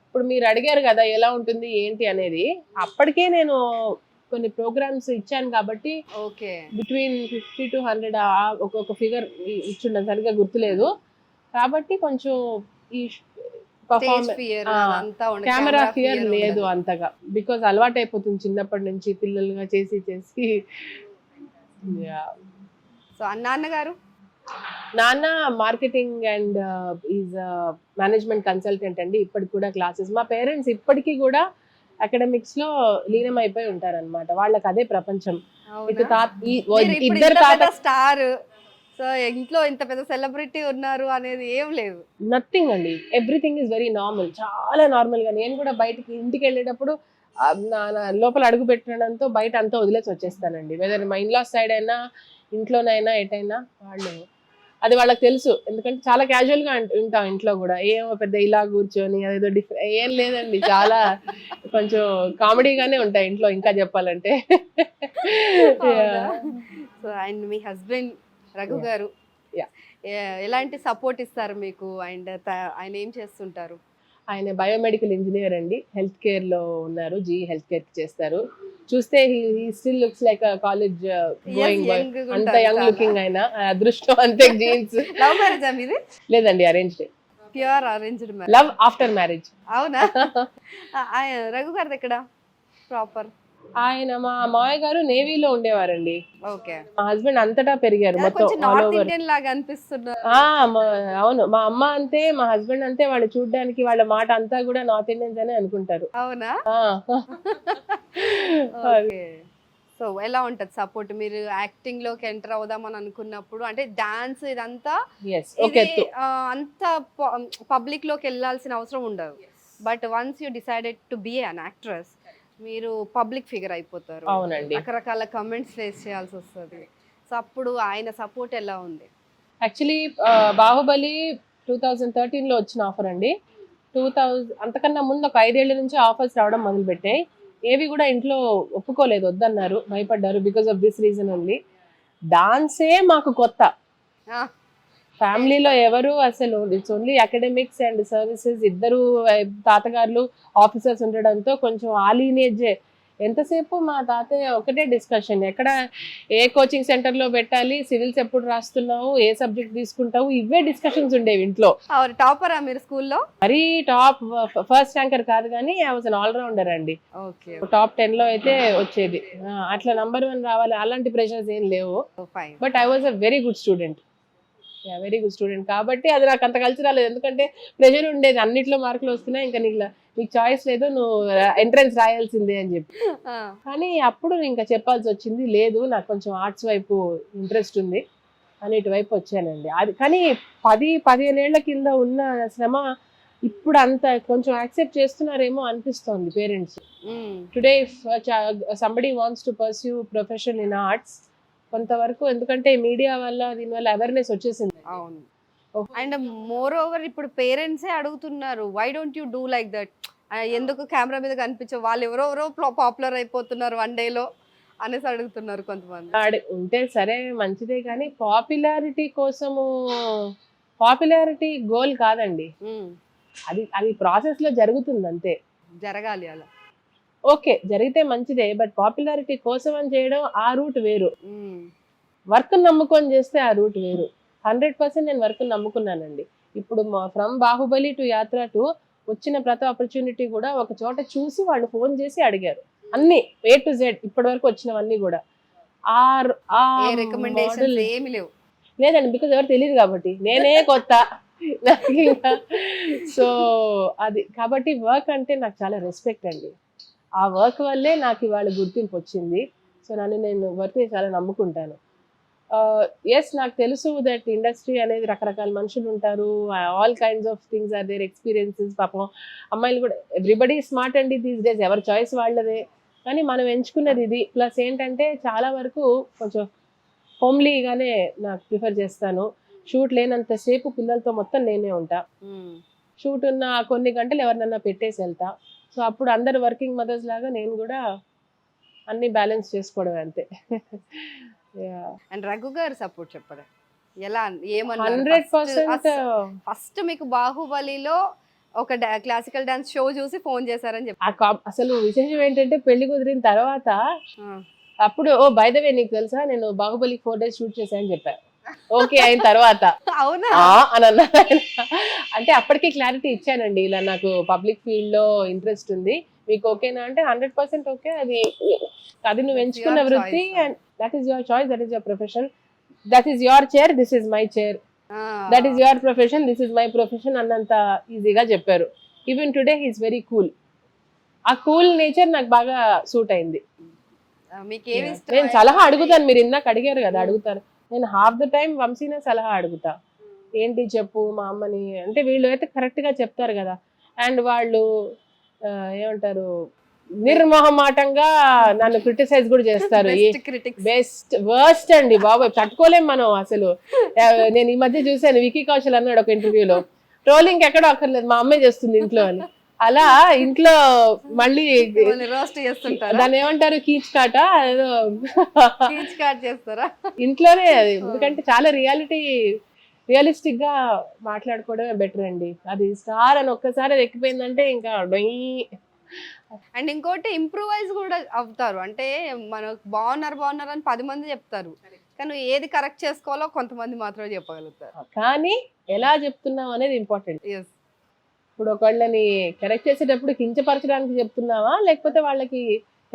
ఇప్పుడు మీరు అడిగారు కదా ఎలా ఉంటుంది ఏంటి అనేది, అప్పటికే నేను కొన్ని ప్రోగ్రామ్స్ ఇచ్చాను కాబట్టి బిట్వీన్ 50 to 100 ఒక్కొక్క ఫిగర్ ఇచ్చుండ, సరిగ్గా గుర్తులేదు. కాబట్టి కొంచెం ఈ కెమెరా ఫియర్ లేదు అంతగా, బికాజ్ అలవాటు అయిపోతుంది చిన్నప్పటి నుంచి పిల్లలుగా చేసి చేసి. సో నాన్నగారు? నాన్న marketing and is management consultant అండి. ఇప్పటికి కూడా క్లాసెస్, మా పేరెంట్స్ ఇప్పటికీ కూడా అకాడమిక్స్ లో లీనమైపోయి ఉంటారన్నమాట, వాళ్ళకి అదే ప్రపంచం. ఇద్దరు స్టార్, సో ఇంట్లో ఇంత పెద్ద సెలబ్రిటీ ఉన్నారు అనేది ఏం లేదు, నథింగ్ అండి. ఎవ్రీథింగ్ ఈజ్ వెరీ నార్మల్, చాలా నార్మల్ గా. నేను కూడా బయటకి ఇంటికి వెళ్ళేటప్పుడు లోపల అడుగు పెట్టడంతో బయట అంతా వదిలేసి వచ్చేస్తానండి. వెదర్ మా ఇన్లాస్ సైడ్ అయినా ఇంట్లోనైనా ఎటైనా వాళ్ళు, అది వాళ్ళకి తెలుసు. ఎందుకంటే చాలా క్యాజువల్ గా ఉంటాం ఇంట్లో కూడా, ఏమో పెద్ద ఇలా కూర్చొని అదేదో డిఫరెంట్ ఏం లేదండి, చాలా కొంచెం కామెడీగానే ఉంటాయి ఇంట్లో ఇంకా చెప్పాలంటే. So and me husband Raghu గారు ఎలాంటి సపోర్ట్ ఇస్తారు మీకు? అండ్ ఆయన ఏం చేస్తుంటారు? ఆయన బయోమెడికల్ ఇంజనీర్ అండి, హెల్త్ కేర్ లో ఉన్నారు, జీ హెల్త్ కేర్ చేస్తారు. చూస్తే he still looks like college going boy, అంత యంగ్ లుకింగ్. ఆయన అదృష్టం అంతే. జీన్స్. లవ్ మ్యారేజ్ మీది? లేదండి, arranged. Pure arranged marriage. Love after marriage. అవునా? రఘు గారిది ఎక్కడ ప్రాపర్? ఆయన మా మామయ్య గారు నేవీలో ఉండేవారండి. ఓకే. మా హస్బెండ్ అంతటా పెరిగారు మొత్తం కొంచెం ఆల్ నార్త్ ఓవర్. ఇండియన్ లాగా అనిపిస్తున్నారు. అవును, మా అమ్మ అంతే, మా హస్బెండ్ అంతే. వాళ్ళు చూడ్డానికి వాళ్ళ మాట అంతా కూడా నార్త్ ఇండియన్స్ అనే అనుకుంటారు. అవునా? ఆ. ఓకే. సో ఎలా ఉంటది సపోర్ట్? మీరు యాక్టింగ్ లోకి ఎంటర్ అవుదామని అనుకున్నప్పుడు అంటే డాన్స్ ఇదంతా Yes, ఇది okay, అంత పబ్లిక్ లోకి వెళ్ళాల్సిన అవసరం ఉండదు. But once you decided to be an actress, మీరు పబ్లిక్ ఫిగర్ అయిపోతారు. అవునండి. రకరకాల కమెంట్స్ ఫేస్ చేయాల్సి వస్తుంది. సో అప్పుడు ఆయన సపోర్ట్ ఎలా ఉంది? యాక్చువల్లీ బాహుబలి 2013లో వచ్చిన ఆఫర్ అండి. 2000 అంతకన్నా ముందు ఒక 5 ఏళ్ల నుంచి ఆఫర్స్ రావడం మొదలుపెట్టాయి. ఏవి కూడా ఇంట్లో ఒప్పుకోలేదు, వద్దన్నారు, భయపడ్డారు. Because of this reason only. డాన్సే మాకు కొత్త. ఆ, ఫ్యామిలీలో ఎవరు అసలు it's only academics and services. ఇద్దరు తాతగారులు ఆఫీసర్స్ ఉండడంతో కొంచెం ఆ లీనేజ్. ఎంతసేపు మా తాతయ్య ఒకటే డిస్కషన్, ఎక్కడ ఏ కోచింగ్ సెంటర్ లో పెట్టాలి, సివిల్స్ ఎప్పుడు రాస్తున్నావు, ఏ సబ్జెక్ట్ తీసుకుంటావు, ఇవే డిస్కషన్స్ ఉండేవి ఇంట్లో. టాపరా మీరు స్కూల్లో? మరీ టాప్ ఫస్ట్ ర్యాంకర్ కాదు కానీ ఐ వాజ్ అన్ ఆల్రౌండర్ అండి. ఓకే. టాప్ 10 లో అయితే వచ్చేది. అట్లా నంబర్ 1 రావాలి అలాంటి ప్రెషర్స్ ఏం లేవు. Fine. But I was a very good student. Very good student కాబట్టి అది నాకు అంత కలిసి రాలేదు. ఎందుకంటే ప్రెషర్ ఉండేది, అన్నిట్లో మార్కులు వస్తున్నాయి, ఇంకా నీకు చాయిస్ లేదు, నువ్వు ఎంట్రన్స్ రాయాల్సిందే అని చెప్పి. కానీ అప్పుడు ఇంకా చెప్పాల్సి వచ్చింది, లేదు నాకు కొంచెం ఆర్ట్స్ వైపు ఇంట్రెస్ట్ ఉంది అని ఇటువైపు వచ్చానండి. అది కానీ 10-15 ఏళ్ల కింద ఉన్న శ్రమ ఇప్పుడు అంత కొంచెం యాక్సెప్ట్ చేస్తున్నారేమో అనిపిస్తోంది parents. Today if somebody wants to pursue profession in arts, కొంతవరకు, ఎందుకంటే మీడియా వల్ల దీనివల్ల అవేర్నెస్ వచ్చేసింది. అవును. అండ్ మోర్ ఓవర్ ఇప్పుడు పేరెంట్సే అడుగుతున్నారు, why don't you do like that, ఎందుకు కెమెరా మీద కనిపించవు, వాళ్ళు ఎవరెవరో పాపులర్ అయిపోతున్నారు 1 డేలో అనేసి అడుగుతున్నారు కొంతమంది. ఉంటే సరే మంచిదే, కానీ పాపులారిటీ కోసము, పాపులారిటీ గోల్ కాదండి. అది ప్రాసెస్ లో జరుగుతుంది అంతే. జరగాలి అలా. ఓకే, జరిగితే మంచిదే, బట్ పాపులారిటీ కోసం అని చేయడం ఆ రూట్ వేరు. వర్క్ నమ్ముకొని చేస్తే ఆ రూట్ వేరు. 100% నేను వర్క్ నమ్ముకున్నానండి. ఇప్పుడు ఫ్రమ్ బాహుబలి టు యాత్ర టు వచ్చిన ప్రతి ఆపర్చునిటీ కూడా ఒక చోట చూసి వాళ్ళు ఫోన్ చేసి అడిగారు. అన్ని A to Z ఇప్పటి వరకు వచ్చినవన్నీ కూడా రికమెండేషన్స్ ఏమీ లేవు. లేదండి, బికాజ్ ఎవరు తెలియదు కాబట్టి, నేనే కొత్త. సో అది కాబట్టి వర్క్ అంటే నాకు చాలా రెస్పెక్ట్ అండి. ఆ వర్క్ వల్లే నాకు ఇవాళ గుర్తింపు వచ్చింది. సో నేను వర్క్ని చాలా నమ్ముకుంటాను. ఎస్, నాకు తెలుసు దట్ ఇండస్ట్రీ అనేది రకరకాల మనుషులు ఉంటారు, all kinds of things are there, experiences. పాపం అమ్మాయిలు కూడా, ఎవ్రీబడి స్మార్ట్ అండి దీస్ డేస్, ఎవరి చాయిస్ వాళ్ళదే. కానీ మనం ఎంచుకున్నది ఇది. ప్లస్ ఏంటంటే చాలా వరకు కొంచెం హోమ్లీగానే నాకు ప్రిఫర్ చేస్తాను. షూట్ లేనంతసేపు పిల్లలతో మొత్తం నేనే ఉంటా. షూట్ ఉన్న కొన్ని గంటలు ఎవరినన్నా పెట్టేసి వెళ్తా. సో అప్పుడు అందరు వర్కింగ్ మదర్స్ లాగా నేను కూడా అన్ని బ్యాలెన్స్ చేసుకోవడం అంతే. అండ్ రఘు గారు సపోర్ట్ చెప్పండి, ఎలా 100%. ఫస్ట్ మీకు బాహుబలిలో ఒక క్లాసికల్ డాన్స్ షో చూసి ఫోన్ చేశారని చెప్పి, అసలు విశేషం ఏంటంటే పెళ్లి కుదిరిన తర్వాత అప్పుడు, బై ద వే నీకు తెలుసా నేను బాహుబలి 4 days షూట్ చేశానని చెప్పాను. ఓకే అయిన తర్వాత అవునా అని అన్నా. అంటే అప్పటికే క్లారిటీ ఇచ్చానండి, ఇలా నాకు పబ్లిక్ ఫీల్డ్ లో ఇంట్రెస్ట్ ఉంది, మీకు ఓకేనా అంటే 100% ఓకే. అది నువ్వు ఎంచుకున్న వృత్తి, and that is your choice, that is your profession, that is your chair, this is my chair, that is your profession, this is my profession అన్నంత ఈజీగా చెప్పారు. Even today he's very cool. ఆ cool nature నాకు బాగా suit అయింది. నేను సలహా అడుగుతాను, మీరు ఇందాక అడిగారు కదా, అడుగుతాను. నేను హాఫ్ ద టైం వంశీనే సలహా అడుగుతా, ఏంటి చెప్పు మా అమ్మని అంటే, వీళ్ళు అయితే కరెక్ట్ గా చెప్తారు కదా. అండ్ వాళ్ళు ఏమంటారు, నిర్మోహమాటంగా నన్ను క్రిటిసైజ్ కూడా చేస్తారు. బెస్ట్ వర్స్ట్ అండి బాబు, తట్టుకోలేం మనం అసలు. నేను ఈ మధ్య చూసాను, వికీ కౌశల్ అన్నాడు ఒక ఇంటర్వ్యూలో, ట్రోలింగ్ ఎక్కడో అక్కర్లేదు, మా అమ్మాయి చేస్తుంది ఇంట్లో అని. అలా ఇంట్లో మళ్ళీ దాన్ని ఏమంటారు, కీచ్ కాట ఏదో చేస్తారా ఇంట్లోనే. అది ఎందుకంటే చాలా రియలిస్టిక్ గా మాట్లాడుకోవడమే బెటర్ అండి. అది స్టార్ అని ఒక్కసారి అది ఎక్కిపోయిందంటే ఇంకా అండ్ ఇంకోటి ఇంప్రూవైజ్ కూడా అవుతారు. అంటే మనకు బాగున్నారు అని 10 మంది చెప్తారు, కానీ ఏది కరెక్ట్ చేసుకోవాలో కొంతమంది మాత్రమే చెప్పగలుగుతారు. కానీ ఎలా చెప్తున్నావు అనేది ఇంపార్టెంట్. ఇప్పుడు ఒకళ్ళని కరెక్ట్ చేసేటప్పుడు కించపరచడానికి చెప్తున్నావా, లేకపోతే వాళ్ళకి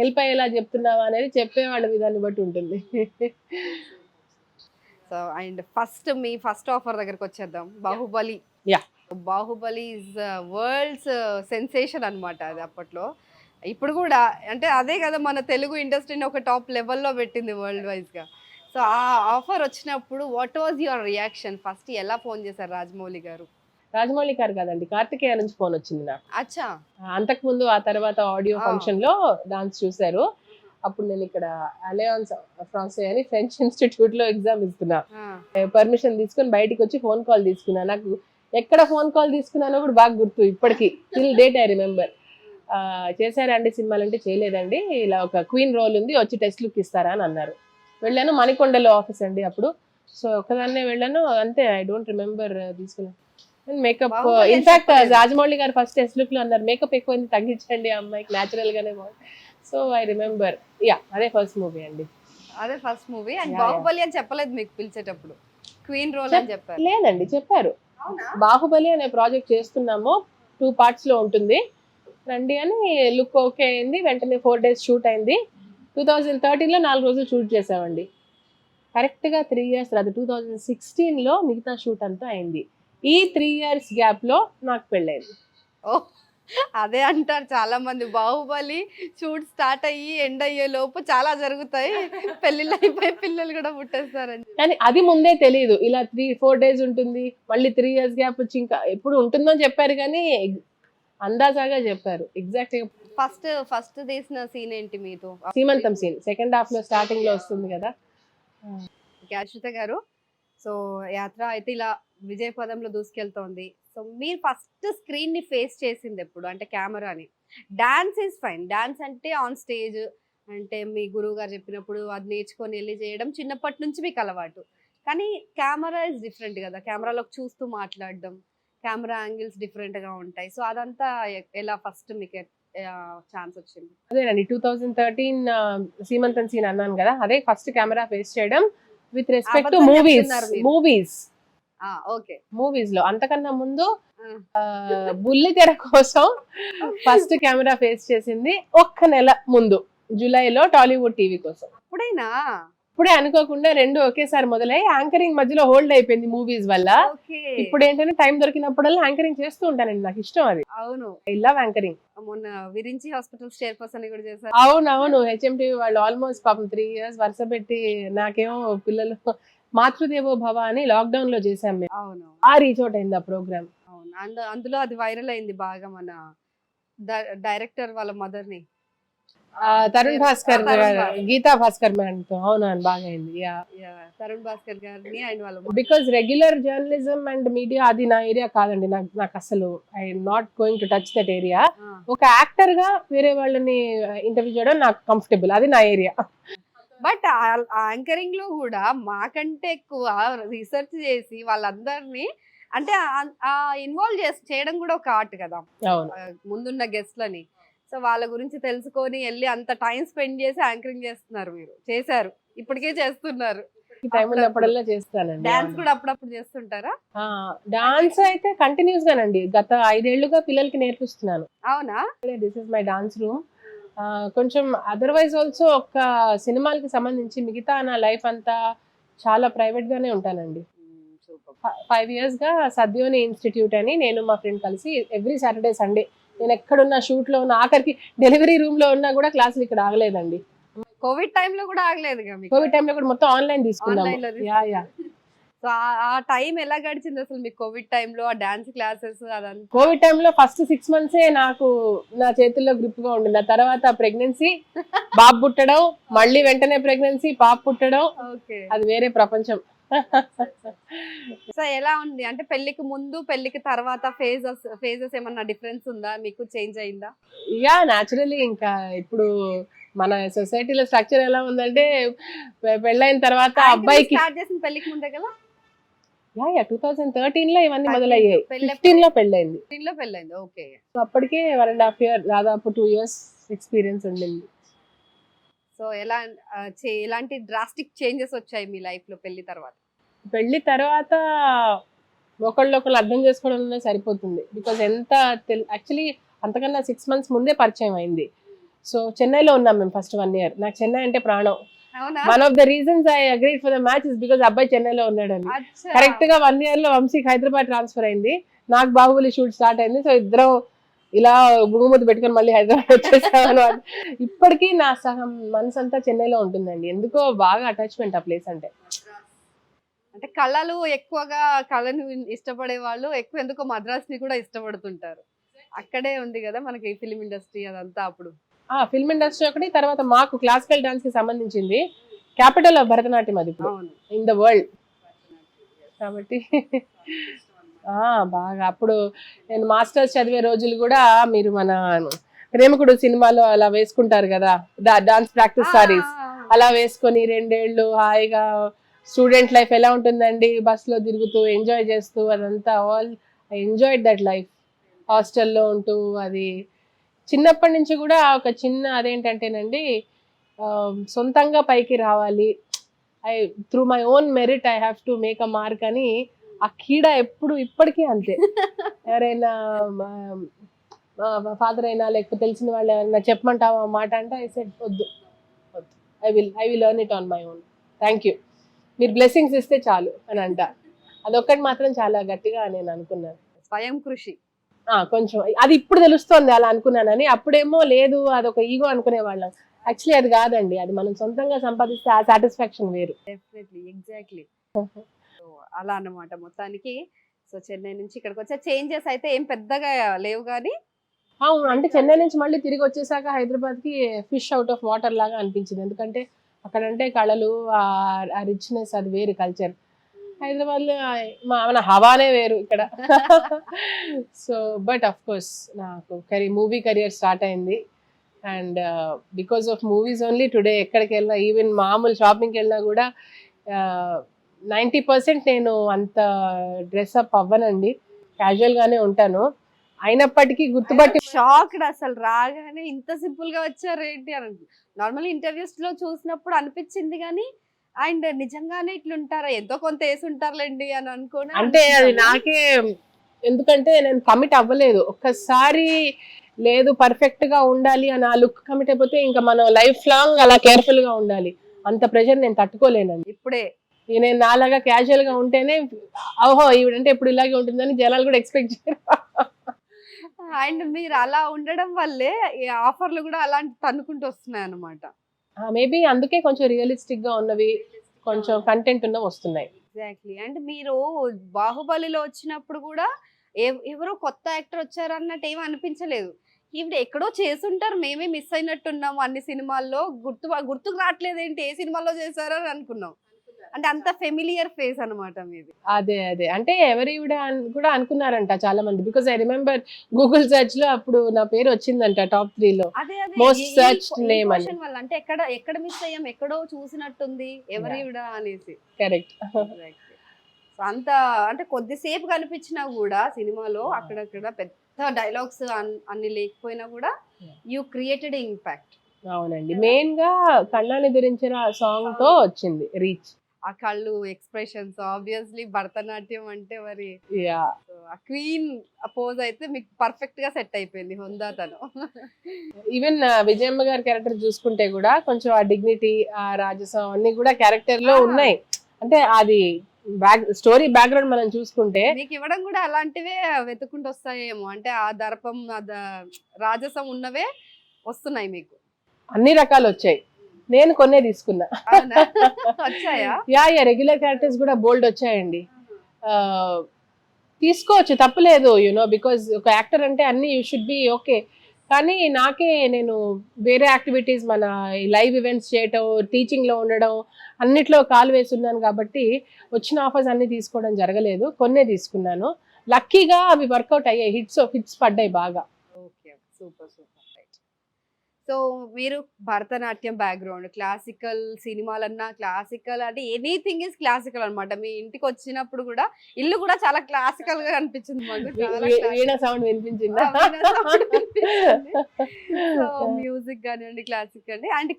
హెల్ప్ అయ్యేలా చెప్తున్నావా అనేది చెప్పేవాళ్ళ విధాన్ని బట్టి ఉంటుంది. So and me first offer దగ్గరకు వచ్చేద్దాం. Baahubali. Yeah. Baahubali is world's sensation అన్నమాట అది అప్పట్లో. ఇప్పుడు కూడా అంటే అదే కదా మన తెలుగు ఇండస్ట్రీని ఒక టాప్ లెవెల్లో పెట్టింది వరల్డ్ వైజ్గా. సో ఆ ఆఫర్ వచ్చినప్పుడు what was your reaction? First ఎలా ఫోన్ చేశారు రాజమౌళి గారు? రాజమౌళి గారు కాదండి, కార్తికేయ నుంచి ఫోన్ వచ్చింది నాకు. అచ్చా. అంతకుముందు ఆ తర్వాత ఆడియో ఫంక్షన్ లో డాన్స్ చూశారు. అప్పుడు నేను ఇక్కడ అలయన్స్ ఫ్రాన్సే అని ఫ్రెంచ్ ఇన్స్టిట్యూట్ లో ఎగ్జామ్ ఇస్తున్నా. పర్మిషన్ తీసుకుని బయటికి వచ్చి ఫోన్ కాల్ తీసుకున్నా. నాకు ఎక్కడ ఫోన్ కాల్ తీసుకున్నానో కూడా బాగా గుర్తు ఇప్పటికీ, టిల్ డేట్ ఐ రిమెంబర్. చేశారా అండి సినిమాలు అంటే, చేయలేదండి, ఇలా ఒక క్వీన్ రోల్ ఉంది, వచ్చి టెస్ట్ లుక్ ఇస్తారా అని అన్నారు. వెళ్ళాను, మణికొండలో ఆఫీస్ అండి అప్పుడు. సో ఒకదాన్నే వెళ్ళాను అంతే. ఐ డోంట్ రిమెంబర్ తీసుకున్నాను. మేకప్ ఇన్ఫాక్ట్ రాజమౌళి గారు ఫస్ట్ టెస్ట్ లుక్ లో అన్నారు, మేకప్ ఎక్కువైంది తగ్గించండి అమ్మాయికి, న్యాచురల్ గానే బాగుంది. So I remember. అదే ఫస్ట్ మూవీ అండి. అదే ఫస్ట్ మూవీ. అండ్ బాహుబలి అని చెప్పలేదు మీకు పిలిచేటప్పుడు, క్వీన్ రోల్ అని చెప్పారు? లేదండి, చెప్పారు. బాహుబలి అనే ప్రాజెక్ట్ చేస్తున్నాము, 2 parts లో ఉంటుంది, రండి అని. లుక్ ఓకే అయింది, వెంటనే 4 days షూట్ అయింది. 2013లో 4 రోజులు షూట్ చేసామండి. కరెక్ట్గా 3 years తర్వాత 2016లో మిగతా షూట్ అంతా అయింది. ఈ 3 years గ్యాప్ లో నాకు పెళ్ళైంది. ఓ, అదే అంటారు చాలా మంది, బాహుబలి షూట్ స్టార్ట్ అయ్యి ఎండ్ అయ్యే లోపు చాలా జరుగుతాయి, పెళ్లిళ్ళు అయిపోయి పిల్లలు కూడా పుట్టేస్తారని. కానీ అది ముందే తెలియదు, ఇలా 3-4 days ఉంటుంది, మళ్ళీ 3 years గ్యాప్ వచ్చి ఇంకా ఎప్పుడు ఉంటుందో చెప్పారు, కానీ అందాజాగా చెప్పారు. ఎగ్జాక్ట్ గా ఫస్ట్ తీసిన సీన్ ఏంటి మీతో? సీమంతం సీన్ సెకండ్ హాఫ్ లో స్టార్టింగ్ లో వస్తుంది కదా. అశ్విత గారు, సో యాత్ర అయితే ఇలా విజయపదంలో దూసుకెళ్తోంది. సో మీరు ఫస్ట్ స్క్రీన్ ని ఫేస్ చేసింది ఎప్పుడు? అంటే కెమెరాని. డాన్స్ ఈజ్ ఫైన్, డాన్స్ అంటే ఆన్ స్టేజ్ అంటే మీ గురువు గారు చెప్పినప్పుడు అది నేర్చుకొని వెళ్ళి చేయడం చిన్నప్పటి నుంచి మీకు అలవాటు. కానీ కెమెరా ఇస్ డిఫరెంట్ కదా, కెమెరాలోకి చూస్తూ మాట్లాడడం, కెమెరా యాంగిల్స్ డిఫరెంట్ గా ఉంటాయి. సో అదంతా ఎలా ఫస్ట్ మీకు ఛాన్స్ వచ్చింది? అదేనండి, 2013 సీమంతం సీన్ అన్నాను కదా, అదే ఫస్ట్ కెమెరా ఫేస్ చేయడం విత్ రెస్పెక్ట్ టు మూవీస్ లో. అంతకన్నా ముందు బుల్లి తెర కోసం ఫస్ట్ కెమెరా ఫేస్ చేసింది 1 నెల ముందు, జూలైలో టాలీవుడ్ టీవీ కోసం. ఇప్పుడే అనుకోకుండా 2 ఒకేసారి మొదలై యాంకరింగ్ మధ్యలో హోల్డ్ అయిపోయింది మూవీస్ వల్ల. ఇప్పుడు ఏంటంటే టైం దొరికినప్పుడల్లా యాంకరింగ్ చేస్తూ ఉంటానండి, నాకు ఇష్టం అది. అవును, ఐ లవ్ యాంకరింగ్. మొన్న విరించి హాస్పిటల్ చైర్పర్సన్ కూడా చేశారు. అవునవును, హెచ్ఎంటీవీ వాళ్ళు ఆల్మోస్ట్ పాపం 3 years వరుస పెట్టి, నాకేమో పిల్లలు మాతృదేవో భవ అని లాక్డౌన్ లో చేసాం మేము. అవును, ఆ రీచ్ అవుట్ అయింది ఆ ప్రోగ్రామ్. అవును, అందులో అది వైరల్ అయింది బాగా. మన డైరెక్టర్ వాళ్ళ మదర్ ని, తరుణ్ భాస్కర్ గీతా భాస్కర్ మేడం తో. అవునవును, బాగా అయింది. తరుణ్ భాస్కర్ గారిని అండ్ వాళ్ళ, because regular journalism and media అది నా ఏరియా కాదండి. నాకు అసలు I not going to touch that area. ఒక యాక్టర్ గా వేరే వాళ్ళని ఇంటర్వ్యూ చేయడం నాకు కంఫర్టబుల్, అది నా ఏరియా. బట్ యాంకరింగ్ లో కూడా మాకంటే ఎక్కువ రీసెర్చ్ చేసి వాళ్ళందరినీ అంటే ఇన్వాల్వ్ చేయడం కూడా ఒక ఆర్ట్ కదా, ముందున్న గెస్ట్లని. సో వాళ్ళ గురించి తెలుసుకొని వెళ్ళి అంత టైం స్పెండ్ చేసి యాంకరింగ్ చేస్తున్నారు, మీరు చేశారు, ఇప్పటికే చేస్తున్నారు. అప్పుడల్లా చేస్తానండి. డాన్స్ కూడా అప్పుడప్పుడు చేస్తుంటారా? డాన్స్ అయితే కంటిన్యూస్ గానండి, గత 5 ఏళ్లుగా పిల్లలకి నేర్పిస్తున్నాను. అవునా? This is my dance room. కొంచెం అదర్వైజ్ ఆల్సో ఒక సినిమాలకి సంబంధించి మిగతా నా లైఫ్ అంతా చాలా ప్రైవేట్ గానే ఉంటానండి. 5 years గా సద్యోని ఇన్స్టిట్యూట్ అని నేను మా ఫ్రెండ్ కలిసి ఎవ్రీ సాటర్డే సండే, నేను ఎక్కడున్నా షూట్ లో ఉన్న, ఆఖరికి డెలివరీ రూమ్ లో ఉన్నా కూడా క్లాసులు ఇక్కడ ఆగలేదండి. కోవిడ్ టైంలో కూడా ఆగలేదు. కోవిడ్ టైంలో కూడా మొత్తం ఆన్లైన్ తీసుకున్నాము. సో ఆ టైం ఎలా గడిచింది అసలు మీకు కోవిడ్ టైంలో, ఆ డాన్స్ క్లాసెస్ అదంతా? కోవిడ్ టైంలో ఫస్ట్ 6 months నాకు నా చేతుల్లో గ్రిప్ గా ఉండింది. ఆ తర్వాత ప్రెగ్నెన్సీ, బాబు పుట్టడం, మళ్ళీ వెంటనే ప్రెగ్నెన్సీ, పాప పుట్టడం, అది వేరే ప్రపంచం. సో ఎలా ఉంది అంటే పెళ్లికి ముందు పెళ్లికి తర్వాత ఫేజెస్ ఏమన్నా డిఫరెన్స్ ఉందా మీకు? చేంజ్ అయిందా? న్యాచురల్లీ ఇంకా ఇప్పుడు మన సొసైటీలో స్ట్రక్చర్ ఎలా ఉందంటే, పెళ్ళైన తర్వాత అబ్బాయికి పెళ్లికి ముందే కదా 2013లో ఇవన్నీ మొదలయ్యాయి. 15లో పెళ్ళైంది. ఓకే. అప్పటికే 1.5 year, దాదాపు 2 years ఎక్స్పీరియన్స్ ఉండింది. సో ఎలాంటి డ్రాస్టిక్ చేంజెస్ వచ్చాయి మీ లైఫ్ లో పెళ్లి తర్వాత? పెళ్లి తర్వాత ఒకళ్ళు అర్థం చేసుకోవడంలో సరిపోతుంది. బికాజ్ ఎంత యాక్చువల్లీ అంతకన్నా 6 months ముందే పరిచయం అయింది. సో చెన్నైలో ఉన్నాం మేము ఫస్ట్ 1 year. నాకు చెన్నై అంటే ప్రాణం. అవునా? One of the reasons I agreed for the match is because అబ్బాయి చెన్నైలో ఉన్నాడని. అచ్చా. కరెక్ట్ గా 1 year లో వంశీకి హైదరాబాద్ ట్రాన్స్ఫర్ అయింది, నాకు బాహుబలి షూట్ స్టార్ట్ అయింది. సో ఇద్దరం ఇలా గురుగుముద్దు పెట్టుకొని మళ్ళీ హైదరాబాద్ వచ్చేసాం అనమాట. ఇప్పటికీ నా సగం మనసు అంతా చెన్నైలో ఉంటుందండి, ఎందుకో బాగా అటాచ్మెంట్ ఆ ప్లేస్ అంటే. అంటే కళలు ఎక్కువగా కళను ఇష్టపడే వాళ్ళు ఎక్కువ ఎందుకో మద్రాస్ ని కూడా ఇష్టపడుతుంటారు. అక్కడే ఉంది కదా మనకి ఫిల్మ్ ఇండస్ట్రీ అదంతా. అప్పుడు ఫిల్మ్ ఇండస్ట్రీ ఒకటి, తర్వాత మాకు క్లాసికల్ డాన్స్ కి సంబంధించింది క్యాపిటల్ ఆఫ్ భరతనాట్యం అది అవును, ఇన్ ద వరల్డ్ కాబట్టి బాగా. అప్పుడు నేను మాస్టర్స్ చదివే రోజులు కూడా మీరు మన ప్రేమికుడు సినిమాలో అలా వేసుకుంటారు కదా డాన్స్ ప్రాక్టీస్ సారీస్, అలా వేసుకొని 2 ఏళ్ళు హాయిగా స్టూడెంట్ లైఫ్ ఎలా ఉంటుందండి, బస్సులో తిరుగుతూ ఎంజాయ్ చేస్తూ అదంతా. All I enjoyed that life. హాస్టల్లో ఉంటూ అది చిన్నప్పటి నుంచి కూడా ఒక చిన్న అదేంటంటేనండి, సొంతంగా పైకి రావాలి, through my own merit I have to make a mark అని ఆ కీడ ఎప్పుడు ఇప్పటికీ అంతే. ఎవరైనా ఫాదర్ అయినా లేకపోతే తెలిసిన వాళ్ళు ఎవరైనా చెప్పమంటావా మాట అంటే ఐ సెడ్ వద్దు వద్దు, I will learn it on my own, thank you, మీరు బ్లెస్సింగ్స్ ఇస్తే చాలు అని అంట. అదొక్కటి మాత్రం చాలా గట్టిగా నేను అనుకున్నాను. స్వయం కృషి కొంచెం అది ఇప్పుడు తెలుస్తోంది అలా అనుకున్నానని. అప్పుడేమో లేదు అదొక ఈగో అనుకునే వాళ్ళం. యాక్చువల్లీ అది కాదండి, అది మనం సొంతంగా సంపాదిస్తే ఆ సాటిస్ఫాక్షన్ వేరు. Definitely, exactly. అలా అన్నమాట మొత్తానికి. సో చెన్నై నుంచి ఇక్కడికి వచ్చే చేంజెస్ అయితే ఏం పెద్దగా లేవు కానీ. అవును, అంటే చెన్నై నుంచి మళ్ళీ తిరిగి వచ్చేసాక హైదరాబాద్ కి ఫిష్ అవుట్ ఆఫ్ వాటర్ లాగా అనిపించింది. ఎందుకంటే అక్కడంటే కళలు ఆ రిచ్నెస్ అది వేరు కల్చర్. హైదరాబాద్ లో మన హవానే వేరు ఇక్కడ. సో బట్ అఫ్ కోర్స్ నాకు మూవీ కెరియర్ స్టార్ట్ అయింది, and because of movies only today ఎక్కడికి వెళ్ళినా, ఈవెన్ మామూలు షాపింగ్కి వెళ్ళినా కూడా 90% నేను అంత డ్రెస్అప్ అవ్వనండి, క్యాజువల్ గానే ఉంటాను. అయినప్పటికీ గుర్తుపట్టి షాక్డ్ అసలు, రాగానే ఇంత సింపుల్ గా వచ్చారు ఏంటి అని. నార్మల్ ఇంటర్వ్యూస్ లో చూసినప్పుడు అనిపించింది కానీ, అండ్ నిజంగానే ఇట్లుంటారా, ఎంతో కొంత వేసి ఉంటారులేండి అని అనుకోని. అంటే అది నాకే, ఎందుకంటే నేను కమిట్ అవ్వలేదు ఒక్కసారి. లేదు పర్ఫెక్ట్ గా ఉండాలి అని ఆ లుక్ కమిట్ అయిపోతే ఇంకా మనం లైఫ్ లాంగ్ అలా కేర్ఫుల్ గా ఉండాలి. అంత ప్రెషర్ నేను తట్టుకోలేనండి. ఇప్పుడే నేను నాలాగా క్యాజువల్ గా ఉంటేనే ఓహో ఈవిడంటే ఇప్పుడు ఇలాగే ఉంటుందని జనాలు కూడా ఎక్స్పెక్ట్ చేయరు. అండ్ మీరు అలా ఉండడం వల్లే ఈ ఆఫర్లు కూడా అలాంటి తన్నుకుంటూ వస్తున్నాయి అన్నమాట. మేబీ అందుకే కొంచెం రియలిస్టిక్ గా ఉన్నవి, కొంచెం కంటెంట్ ఉన్నవి వస్తున్నాయి. ఎగ్జాక్ట్లీ. అండ్ మీరు బాహుబలిలో వచ్చినప్పుడు కూడా ఎవరో కొత్త యాక్టర్ వచ్చారు అన్నట్టు ఏమీ అనిపించలేదు. ఈవిడ ఎక్కడో చేసుంటారు, మేమే మిస్ అయినట్టున్నాము అన్ని సినిమాల్లో, గుర్తుకు రావట్లేదు ఏంటి, ఏ సినిమాలో చేశారో అని అనుకున్నాం. అంటే అంత ఫెమిలియర్ ఫేస్ అన్నమాట మీది. అదే అంటే ఎవరి కూడా అనుకున్నారంట చాలా మంది. Because I remember Google search లో అప్పుడు నా పేరు వచ్చిందంట టాప్ 3 లో, మోస్ట్ సర్చ్ నేమ్ అని. అంటే ఎక్కడ మిస్ అయ్యాం, ఎక్కడో చూసినట్టుంది ఎవరివిడ అనేసి. కరెక్ట్. అంత అంటే కొద్దిసేపు కనిపించినా కూడా సినిమాలో అక్కడక్కడ పెద్ద డైలాగ్స్ అన్ని లేకపోయినా కూడా యూ క్రియేటెడ్ ఇంపాక్ట్. అవునండి, మెయిన్ గా కళ్ళని ధరించిన సాంగ్ తో వచ్చింది రీచ్. ఆ కళ్ళు ఎక్స్ప్రెషన్స్, ఆబ్వియస్లీ భరతనాట్యం అంటే మరి ఆ క్వీన్ పోజ్ అయితే మీకు పర్ఫెక్ట్ గా సెట్ అయిపోయింది, హుందాతను. ఈవెన్ విజయమ్మ గారి క్యారెక్టర్ చూసుకుంటే కూడా కొంచెం ఆ డిగ్నిటీ, ఆ రాజసం అన్ని కూడా క్యారెక్టర్ లో ఉన్నాయి. అంటే అది స్టోరీ బ్యాక్గ్రౌండ్ మనం చూసుకుంటే మీకు ఇవ్వడం కూడా అలాంటివే వెతుక్కుంటూ వస్తాయేమో. అంటే ఆ దర్పం, రాజసం ఉన్నవే వస్తున్నాయి మీకు. అన్ని రకాలు వచ్చాయి, నేను కొన్నే తీసుకున్నా. వచ్చాయా? రెగ్యులర్ క్యారెక్టర్స్ కూడా బోల్డ్ వచ్చాయండి. తీసుకోవచ్చు, తప్పులేదు, యునో, బికాజ్ ఒక యాక్టర్ అంటే అన్ని యూ షుడ్ బి ఓకే. కానీ నేను వేరే యాక్టివిటీస్, మన లైవ్ ఈవెంట్స్ చేయటం, టీచింగ్లో ఉండడం, అన్నిట్లో కాలు వేసి ఉన్నాను కాబట్టి వచ్చిన ఆఫర్స్ అన్ని తీసుకోవడం జరగలేదు, కొన్నే తీసుకున్నాను. లక్కీగా అవి వర్కౌట్ అయ్యాయి, హిట్స్ పడ్డాయి బాగా. Okay, super. సో మీరు భరతనాట్యం బ్యాక్గ్రౌండ్, క్లాసికల్ సినిమాలన్నా, క్లాసికల్ అంటే ఎనీథింగ్ ఈజ్ క్లాసికల్ అనమాట. మీ ఇంటికి వచ్చినప్పుడు కూడా ఇల్లు కూడా చాలా క్లాసికల్ గా అనిపించింది మాకు. వీణ సౌండ్ వినిపించిందా? సో మ్యూజిక్ కానివ్వండి, క్లాసిక్ అండి. అండ్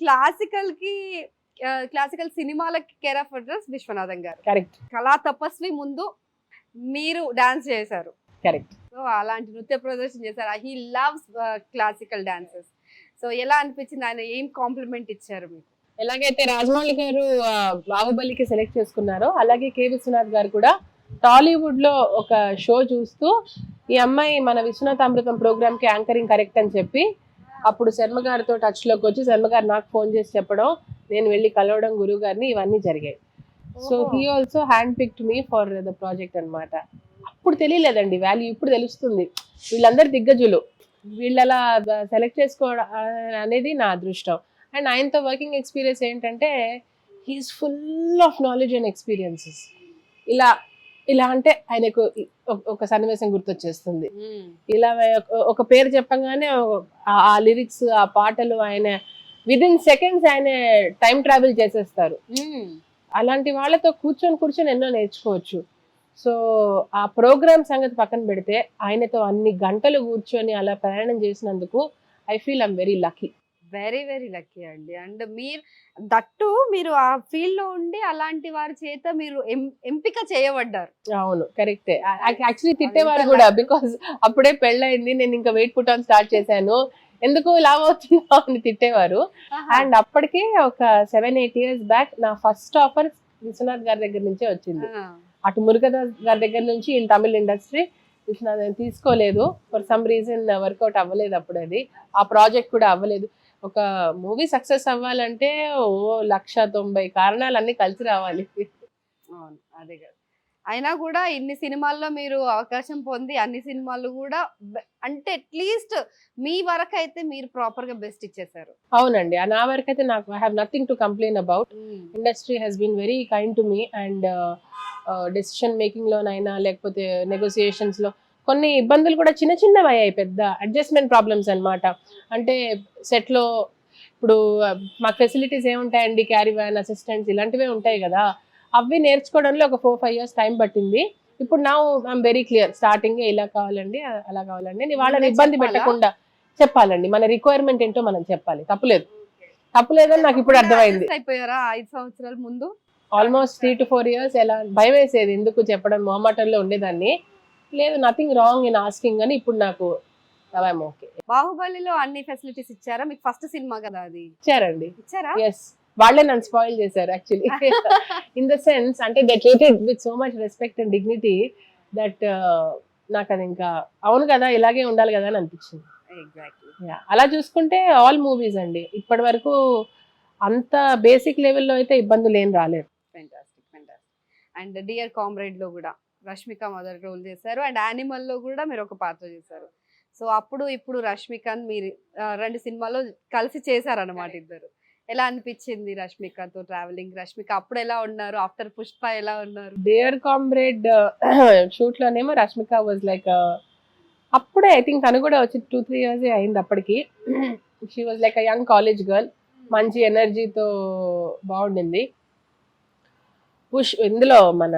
క్లాసికల్ సినిమాలకి కేర్ ఆఫ్ అడ్రస్ విశ్వనాథం గారు. కరెక్ట్. కళా తపస్వి ముందు మీరు డాన్స్ చేశారు. కరెక్ట్. సో అలాంటి నృత్య ప్రదర్శన చేశారు. He loves classical dances. So ఎలా అనిపించింది, ఆయన ఏం కాంప్లిమెంట్ ఇచ్చారు మీకు? ఎలాగైతే రాజమౌళి గారు బాహుబలికి సెలెక్ట్ చేసుకున్నారో అలాగే కె విశ్వనాథ్ గారు కూడా టాలీవుడ్ లో ఒక షో చూస్తూ ఈ అమ్మాయి మన విశ్వనాథ్ అమృతం ప్రోగ్రామ్ కి యాంకరింగ్ కరెక్ట్ అని చెప్పి అప్పుడు శర్మ గారితో టచ్ లోకి వచ్చి శర్మ గారు నాకు ఫోన్ చేసి చెప్పడం, నేను వెళ్ళి కలవడం గురువు గారిని, ఇవన్నీ జరిగాయి. So he also hand picked me for the project అన్నమాట. అప్పుడు తెలియలేదండి వాల్యూ, ఇప్పుడు తెలుస్తుంది. వీళ్ళందరూ దిగ్గజులు, వీళ్ళలా సెలెక్ట్ చేసుకోవడం అనేది నా అదృష్టం. అండ్ ఆయనతో వర్కింగ్ ఎక్స్పీరియన్స్ ఏంటంటే he's full of knowledge and experiences. ఇలా ఇలా అంటే ఆయనకు ఒక సన్నివేశం గుర్తొచ్చేస్తుంది. ఇలా ఒక పేరు చెప్పగానే ఆ లిరిక్స్, ఆ పాటలు ఆయన విదిన్ సెకండ్స్ ఆయన టైం ట్రావెల్ చేసేస్తారు. అలాంటి వాళ్ళతో కూర్చొని ఎన్నో నేర్చుకోవచ్చు. సో ఆ ప్రోగ్రామ్ సంగతి పక్కన పెడితే ఆయనతో అన్ని గంటలు కూర్చొని అలా ప్రయాణం చేసినందుకు I feel I'm very lucky. Very very lucky అండి. అండ్ మీరు ఆ ఫీల్డ్ లో ఉండి అలాంటి వారి చేత మీరు ఎంపిక చేయబడ్డారు. అవును, కరెక్టే. యాక్చువల్లీ తిట్టేవారు కూడా, బికాస్ అప్పుడే పెళ్ళయింది, నేను ఇంకా వెయిట్ పుట్ ఆన్ స్టార్ట్ చేశాను, ఎందుకు లావ్ అవుతున్నావు అని తిట్టేవారు. అండ్ అప్పటికే ఒక 7-8 years బ్యాక్ నా ఫస్ట్ ఆఫర్ విశ్వనాథ్ గారి దగ్గర నుంచే వచ్చింది. అటు మురుగదాస్ గారి దగ్గర నుంచి ఇన్ తమిళ్ ఇండస్ట్రీ. విశ్వనాథ్ తీసుకోలేదు, ఫర్ సమ్ రీజన్ వర్కౌట్ అవ్వలేదు. అప్పుడు అది ఆ ప్రాజెక్ట్ కూడా అవ్వలేదు. ఒక మూవీ సక్సెస్ అవ్వాలంటే 190 కారణాలు అన్ని కలిసి రావాలి. అవును, అదే కదా. అయినా కూడా ఇన్ని సినిమాల్లో మీరు అవకాశం పొంది అన్ని సినిమాలు కూడా అంటే అట్లీస్ట్ మీ వరకు అయితే మీరు ప్రాపర్ గా బెస్ట్ ఇచ్చేసారు. అవునండి, నా వరకు అయితే నాకు I have nothing to complain about. Industry has been very kind to me. And decision making లోనైనా లేకపోతే నెగోసియేషన్స్ లో కొన్ని ఇబ్బందులు కూడా చిన్న చిన్నవి అయ్యాయి, పెద్ద అడ్జస్ట్మెంట్ ప్రాబ్లమ్స్ అన్నమాట. అంటే సెట్ లో ఇప్పుడు మాకు ఫెసిలిటీస్ ఏముంటాయండి, క్యారీ వ్యాన్, అసిస్టెంట్స్ ఇలాంటివే ఉంటాయి కదా, అవి నేర్చుకోవడంలో ఒక 4-5 years టైం పట్టింది. ఇప్పుడు నా ఐఎమ్ వెరీ క్లియర్, స్టార్టింగ్ ఇలా కావాలండి, అలా కావాలండి, వాళ్ళని ఇబ్బంది పెట్టకుండా చెప్పాలండి. మన రిక్వైర్మెంట్ ఏంటో మనం చెప్పాలి, తప్పులేదని నాకు ఇప్పుడు అర్థమైంది. అయిపోయారా 5 సంవత్సరాల ముందు? ఆల్మోస్ట్ 3 to 4 years ఎలా భయం వేసేది, ఎందుకు చెప్పడం, మొహమాటంలో ఉండేదాన్ని. లేదు, నథింగ్ రాంగ్ ఇన్ ఆస్కింగ్ అని ఇప్పుడు నాకు ఓకే. బాహుబలిలో అన్ని ఫెసిలిటీస్ ఇచ్చారా? మీకు ఫస్ట్ సినిమా కదా అది. ఇచ్చారండి. ఇచ్చారా? ఎస్, వాళ్ళే నన్ను స్పాయిల్ చేశారు యాక్చువల్లీ. ఇన్ ద సెన్స్ అంటే they treated with so much respect and dignity that నాకు అది ఇంకా అవును కదా, ఇలాగే ఉండాలి కదా అని అనిపించింది. అలా చూసుకుంటే ఆల్ మూవీస్ అండి ఇప్పటి వరకు అంత బేసిక్ లెవెల్లో అయితే ఇబ్బందులు ఏం రాలేదు. అండ్ డియర్ కామ్రేడ్ లో కూడా రష్మిక మొదటి రోల్ చేశారు, అండ్ యానిమల్ లో కూడా మీరు ఒక పాత్ర చేశారు. సో అప్పుడు ఇప్పుడు రష్మికన్ మీరు 2 సినిమాల్లో కలిసి చేశారన్నమాట ఇద్దరు. ఎలా అనిపించింది రష్మికతో ట్రావెలింగ్? రష్మిక అప్పుడు ఎలా ఉన్నారు, ఆఫ్టర్ పుష్ప ఎలా ఉన్నారు? డియర్ కామ్రేడ్ షూట్ లోనేమో రష్మిక వాజ్ లైక్ అప్పుడే ఐ థింక్ తను కూడా వచ్చి 2-3 years అయింది అప్పటికి. She was like a young college girl, మంచి ఎనర్జీతో బాగుండింది. ఇందులో మన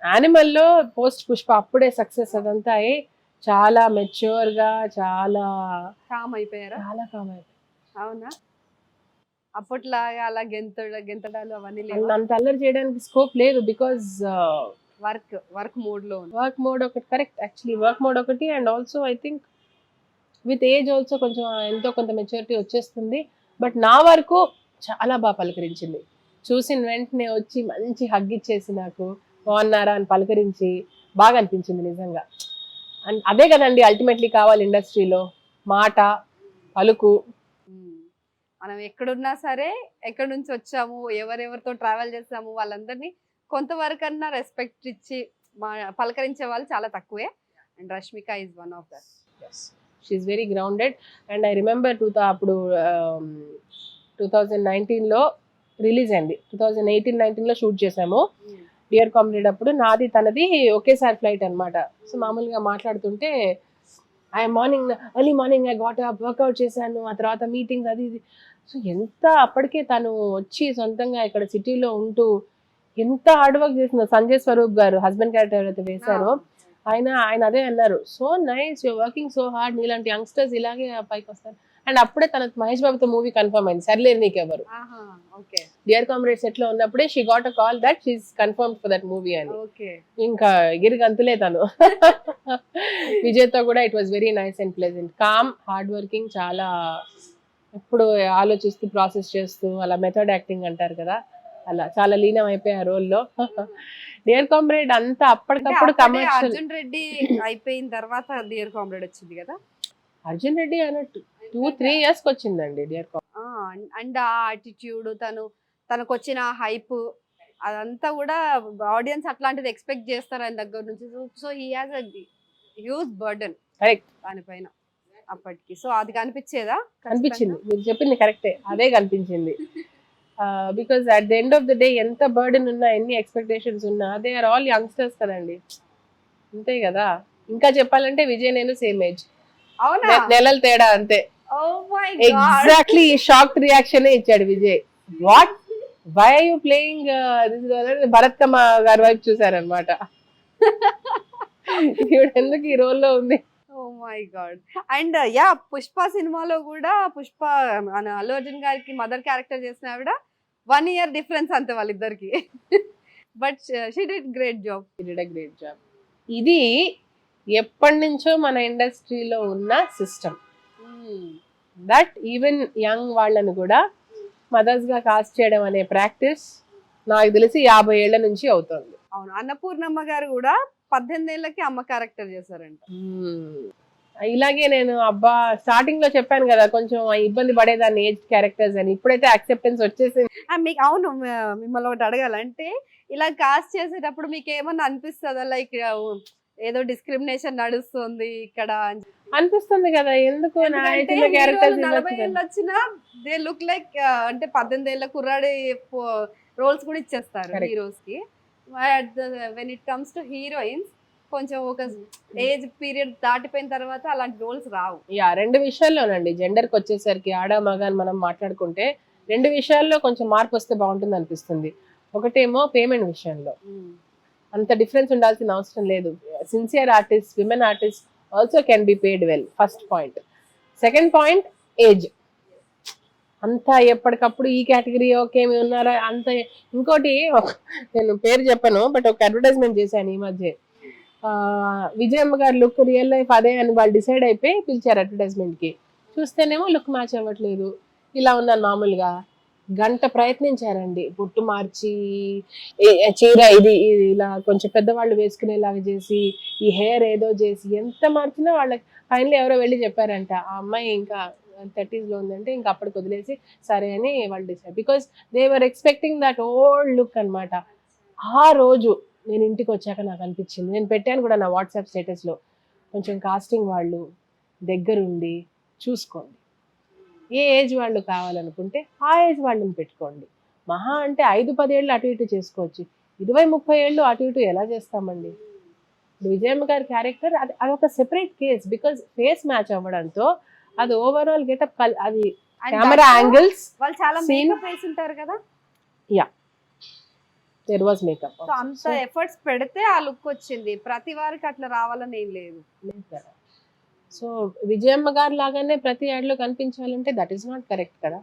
యానిమల్లో పోస్ట్ పుష్ప అప్పుడే సక్సెస్ అదంతా అయ్యి చాలా మెచ్యూర్ గా చాలా కామ్ అయిపోయారా? చాలా కామ్ అయిపోయారు. అవునా? అప్పట్లాగా అలా గెంతడాలు అవన్నీ లేవు, అంత అల్లరి చేయడానికి స్కోప్ లేదు. బికాజ్ వర్క్ మోడ్ ఒకటి కరెక్ట్, యాక్చువల్లీ వర్క్ మోడ్ ఒకటి. And also I think with age also కొంచెం ఎంతో కొంత మెచ్యూరిటీ వచ్చేస్తుంది. బట్ నా వరకు చాలా బాగా పలకరించింది. చూసిన వెంటనే వచ్చి మంచి హగ్ ఇచ్చేసి నాకు బాగున్నారా అని పలకరించి బాగా అనిపించింది నిజంగా. అండ్ అదే కదండి అల్టిమేట్లీ కావాలి ఇండస్ట్రీలో, మాట పలుకు. మనం ఎక్కడున్నా సరే, ఎక్కడి నుంచి వచ్చాము, ఎవరెవరితో ట్రావెల్ చేస్తాము, వాళ్ళందరినీ కొంతవరకు అన్నా రెస్పెక్ట్ ఇచ్చి పలకరించే వాళ్ళు చాలా తక్కువే. And Rashmika is one of that. She's very grounded. And I remember అప్పుడు 2019లో రిలీజ్ అయింది, 2018-19లో షూట్ చేసాము డియర్ కామ్రేడ్. అప్పుడు నాది తనది ఒకేసారి ఫ్లైట్ అనమాట. సో మామూలుగా మాట్లాడుతుంటే early morning I got up, workout చేశాను, ఆ తర్వాత మీటింగ్స్ అది ఇది. సో ఎంత అప్పటికే తను వచ్చి సొంతంగా ఇక్కడ సిటీలో ఉంటూ ఎంత హార్డ్ వర్క్ చేసిందో. సంజయ్ స్వరూప్ గారు హస్బెండ్ క్యారెక్టర్ ఎవరైతే వేశారో ఆయన అదే అన్నారు, so nice, your working so hard, నీలాంటి యంగ్స్టర్స్ ఇలాగే పైకి వస్తారు. అండ్ అప్పుడే తన మహేష్ బాబుతో మూవీ కన్ఫర్మ్ అయింది, సర్లేరు నీకెవరు. డియర్ కామ్రేడ్ సెట్ లో ఉన్నప్పుడే she got a call that she's confirmed for that movie అని. ఇంకా ఎగిరి గంతులే తను. విజయ్తో కూడా it was very nice and pleasant, calm, hard working, చాలా ఎప్పుడు ఆలోచిస్తూ ప్రాసెస్ చేస్తూ అలా మెథడ్ యాక్టింగ్ అంటారు కదా, అలా చాలా లీనం అయిపోయి ఆ రోల్లో. డియర్ కామ్రేడ్ అంతా అప్పటికప్పుడు కమర్షియల్. అర్జున్ రెడ్డి అయిపోయిన తర్వాత డియర్ కామ్రేడ్ వచ్చింది కదా. అర్జున్ రెడ్డి అన్నట్టు 2-3 years వచ్చిందండి డియర్ కామ్రేడ్. అండ్ ఆ యాటిట్యూడ్ తనకు వచ్చిన హైప్ అదంతా కూడా ఆడియన్స్ అట్లాంటిది ఎక్స్పెక్ట్ చేస్తారు ఆయన దగ్గర నుంచి. So he has a huge burden దానిపైన అప్పటికి. సో అది కనిపించేదా? కనిపించింది, మీరు చెప్పింది కరెక్టే, అదే కనిపించింది. Because at the end of the day ఎంత బర్డెన్ ఉన్నా, ఎన్ని ఎక్స్పెక్టేషన్స్ ఉన్నా, దే ఆర్ ఆల్ యంగ్స్టర్స్ కదండి, అంతే కదా. ఇంకా చెప్పాలంటే విజయ్ నేను సేమ్ ఏజ్, నెలల తేడా అంతే. ఎగ్జాక్ట్లీ షాక్ రియాక్షన్ ఇచ్చాడు Vijay. What, why are you playing Bharat Kamma గారి వైపు చూసారనమాట. ఈవిడ ఎందుకు ఈ రోల్లో ఉంది. Oh my god. And yeah Pushpa సినిమాలో కూడా పుష్ప అల్లు అర్జున్ గారికి మదర్ క్యారెక్టర్ చేసిన ఆవిడ 1 year డిఫరెన్స్ అంతే వాళ్ళిద్దరికి. But she did great job. ఇది ఎప్పటి నుంచో మన ఇండస్ట్రీలో ఉన్న సిస్టమ్ దట్ ఈవెన్ యంగ్ వాళ్ళను కూడా మదర్స్ గా కాస్ట్ చేయడం అనే ప్రాక్టీస్ నాకు తెలిసి 50 ఏళ్ల నుంచి అవుతుంది. అవును, అన్నపూర్ణమ్మ గారు కూడా 18 ఏళ్ళకి అమ్మ క్యారెక్టర్ చేశారంట. ఇలాగే నేను అబ్బా స్టార్టింగ్ లో చెప్పాను కదా కొంచెం ఇబ్బంది పడేదాన్ని ఏజ్ క్యారెక్టర్స్ అని, ఇప్పుడైతే యాక్సెప్టెన్స్ వచ్చేసింది. మీకు అవును, మిమ్మల్ని ఒకటి అడగాలంటే ఇలా కాస్ట్ చేసేటప్పుడు మీకు ఏమన్నా అనిపిస్తుందా, లైక్ ఏదో డిస్క్రిమినేషన్ నడుస్తుంది ఇక్కడ అనిపిస్తుంది కదా? ఎందుకు 40 ఏళ్ళు వచ్చినా దే లుక్ లైక్ అంటే 18 ఏళ్ళ కుర్రాడి రోల్స్ కూడా ఇచ్చేస్తారు హీరోస్ కి. When it comes to heroines కొంచెం ఒక ఏజ్ పీరియడ్ దాటిపోయిన తర్వాత అలాంటి రోల్స్ రావు. రెండు విషయాల్లోనండి, జెండర్కి వచ్చేసరికి ఆడ మగ అని మనం మాట్లాడుకుంటే 2 విషయాల్లో కొంచెం మార్పు వస్తే బాగుంటుంది అనిపిస్తుంది. ఒకటేమో పేమెంట్ విషయంలో అంత డిఫరెన్స్ ఉండాల్సిన అవసరం లేదు. Sincere artist, women artist also can be paid well, first point. Second point age. అంతా ఎప్పటికప్పుడు ఈ కేటగిరీ ఓకే ఉన్నారా అంత. ఇంకోటి నేను పేరు చెప్పను, బట్ ఒక అడ్వర్టైజ్మెంట్ చేశాను ఈ మధ్య. విజయమ్మ గారి లుక్ రియల్ లైఫ్ అదే అని వాళ్ళు డిసైడ్ అయిపోయి పిలిచారు అడ్వర్టైజ్మెంట్ కి. చూస్తేనేమో లుక్ మ్యాచ్ అవ్వట్లేదు. ఇలా ఉన్నాను మామూలుగా, గంట ప్రయత్నించారండి, బొట్టు మార్చి చీర ఇది ఇలా కొంచెం పెద్దవాళ్ళు వేసుకునేలాగా చేసి, ఈ హెయిర్ ఏదో చేసి, ఎంత మార్చినా వాళ్ళకి ఫైనల్ ఎవరో వెళ్ళి చెప్పారంట ఆ అమ్మాయి ఇంకా 30s లో ఉందంటే ఇంకా అప్పటికి వదిలేసి సరే అని వాళ్ళు decide. Because they were expecting that old look అనమాట. ఆ రోజు నేను ఇంటికి వచ్చాక నాకు అనిపించింది, నేను పెట్టాను కూడా నా వాట్సాప్ స్టేటస్లో, కొంచెం కాస్టింగ్ వాళ్ళు దగ్గరుండి చూసుకోండి, ఏ ఏజ్ వాళ్ళు కావాలనుకుంటే ఆ ఏజ్ వాళ్ళని పెట్టుకోండి. మహా అంటే 5-10 ఏళ్ళు అటు ఇటు చేసుకోవచ్చు, 20-30 ఏళ్ళు అటు ఇటు ఎలా చేస్తామండి? విజయమ్మ గారి క్యారెక్టర్ అది ఒక separate case, because face match అవ్వడంతో అది ఓవరాల్ గెటప్, అది కెమెరా యాంగిల్స్, వాళ్ళు చాలా మేకప్ వేసి ఉంటారు కదా. Yeah, there was makeup. So అంత ఎఫర్ట్స్ పెడితే ఆ లుక్ వచ్చింది. ప్రతి వారికి అట్లా రావాలని ఏం లేదు కదా. సో విజయమ్మ గారు లాగానే ప్రతి యాడ్లో కనిపించాలంటే దట్ ఈస్ నాట్ కరెక్ట్ కదా.